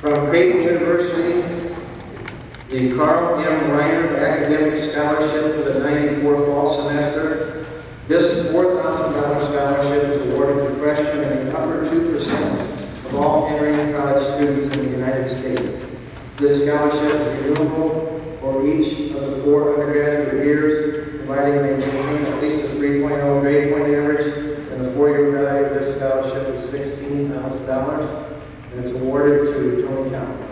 From Creighton University, the Carl M. Reiner Academic Scholarship for the 94 fall semester. This $4,000 scholarship is awarded to freshmen in the upper 2% of all entering college students in the United States. This scholarship is renewable for each of the 4 undergraduate years, providing they maintain at least a 3.0 grade point average, and the 4-year value of this scholarship is $16,000, and it's awarded to Tony County.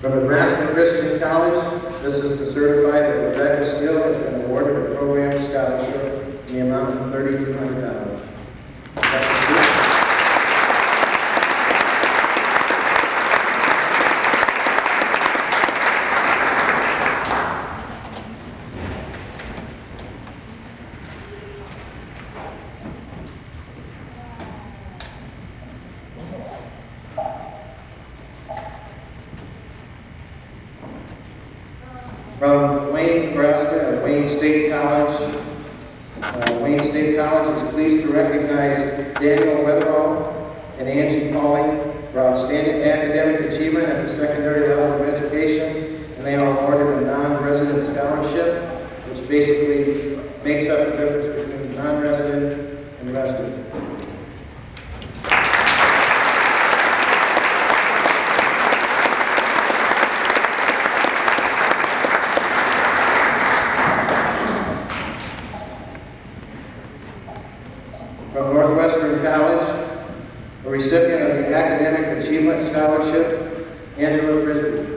From Nebraska Christian College, this is to certify that Rebecca Steele has been awarded a program scholarship in the amount of $3,200. Rebecca Steele. From Wayne, Nebraska, and Wayne State College. Wayne State College is pleased to recognize Daniel Weatherall and Angie Pauling for outstanding academic achievement at the secondary level of education, and they are awarded a non-resident scholarship, which basically makes up the difference between non-resident and resident. From Northwestern College, a recipient of the Academic Achievement Scholarship, Angela Frisbee.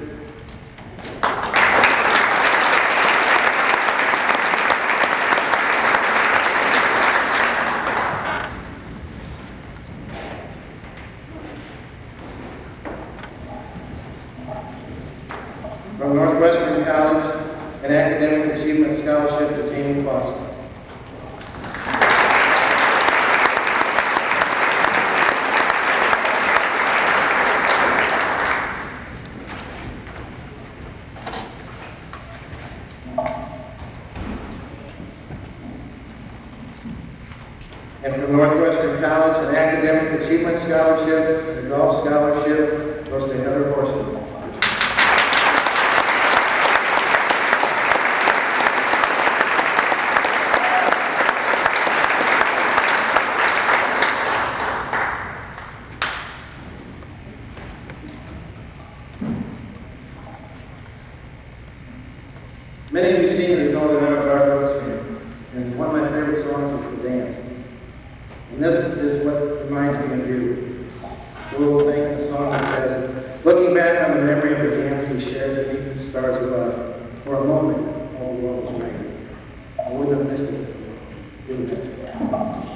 From Northwestern College, an Academic Achievement Scholarship to Jamie Clausen. And from Northwestern College, an Academic Achievement Scholarship and a Golf Scholarship goes to Heather Horseman. Many of you seniors know that I'm a Garth Brooks fan, and one of my favorite songs is The Dance. And this is what reminds me of you. The little thing in the song that says, looking back on the memory of the dance we shared beneath the stars above, for a moment, all the world was right. I wouldn't have missed it. You'll miss it.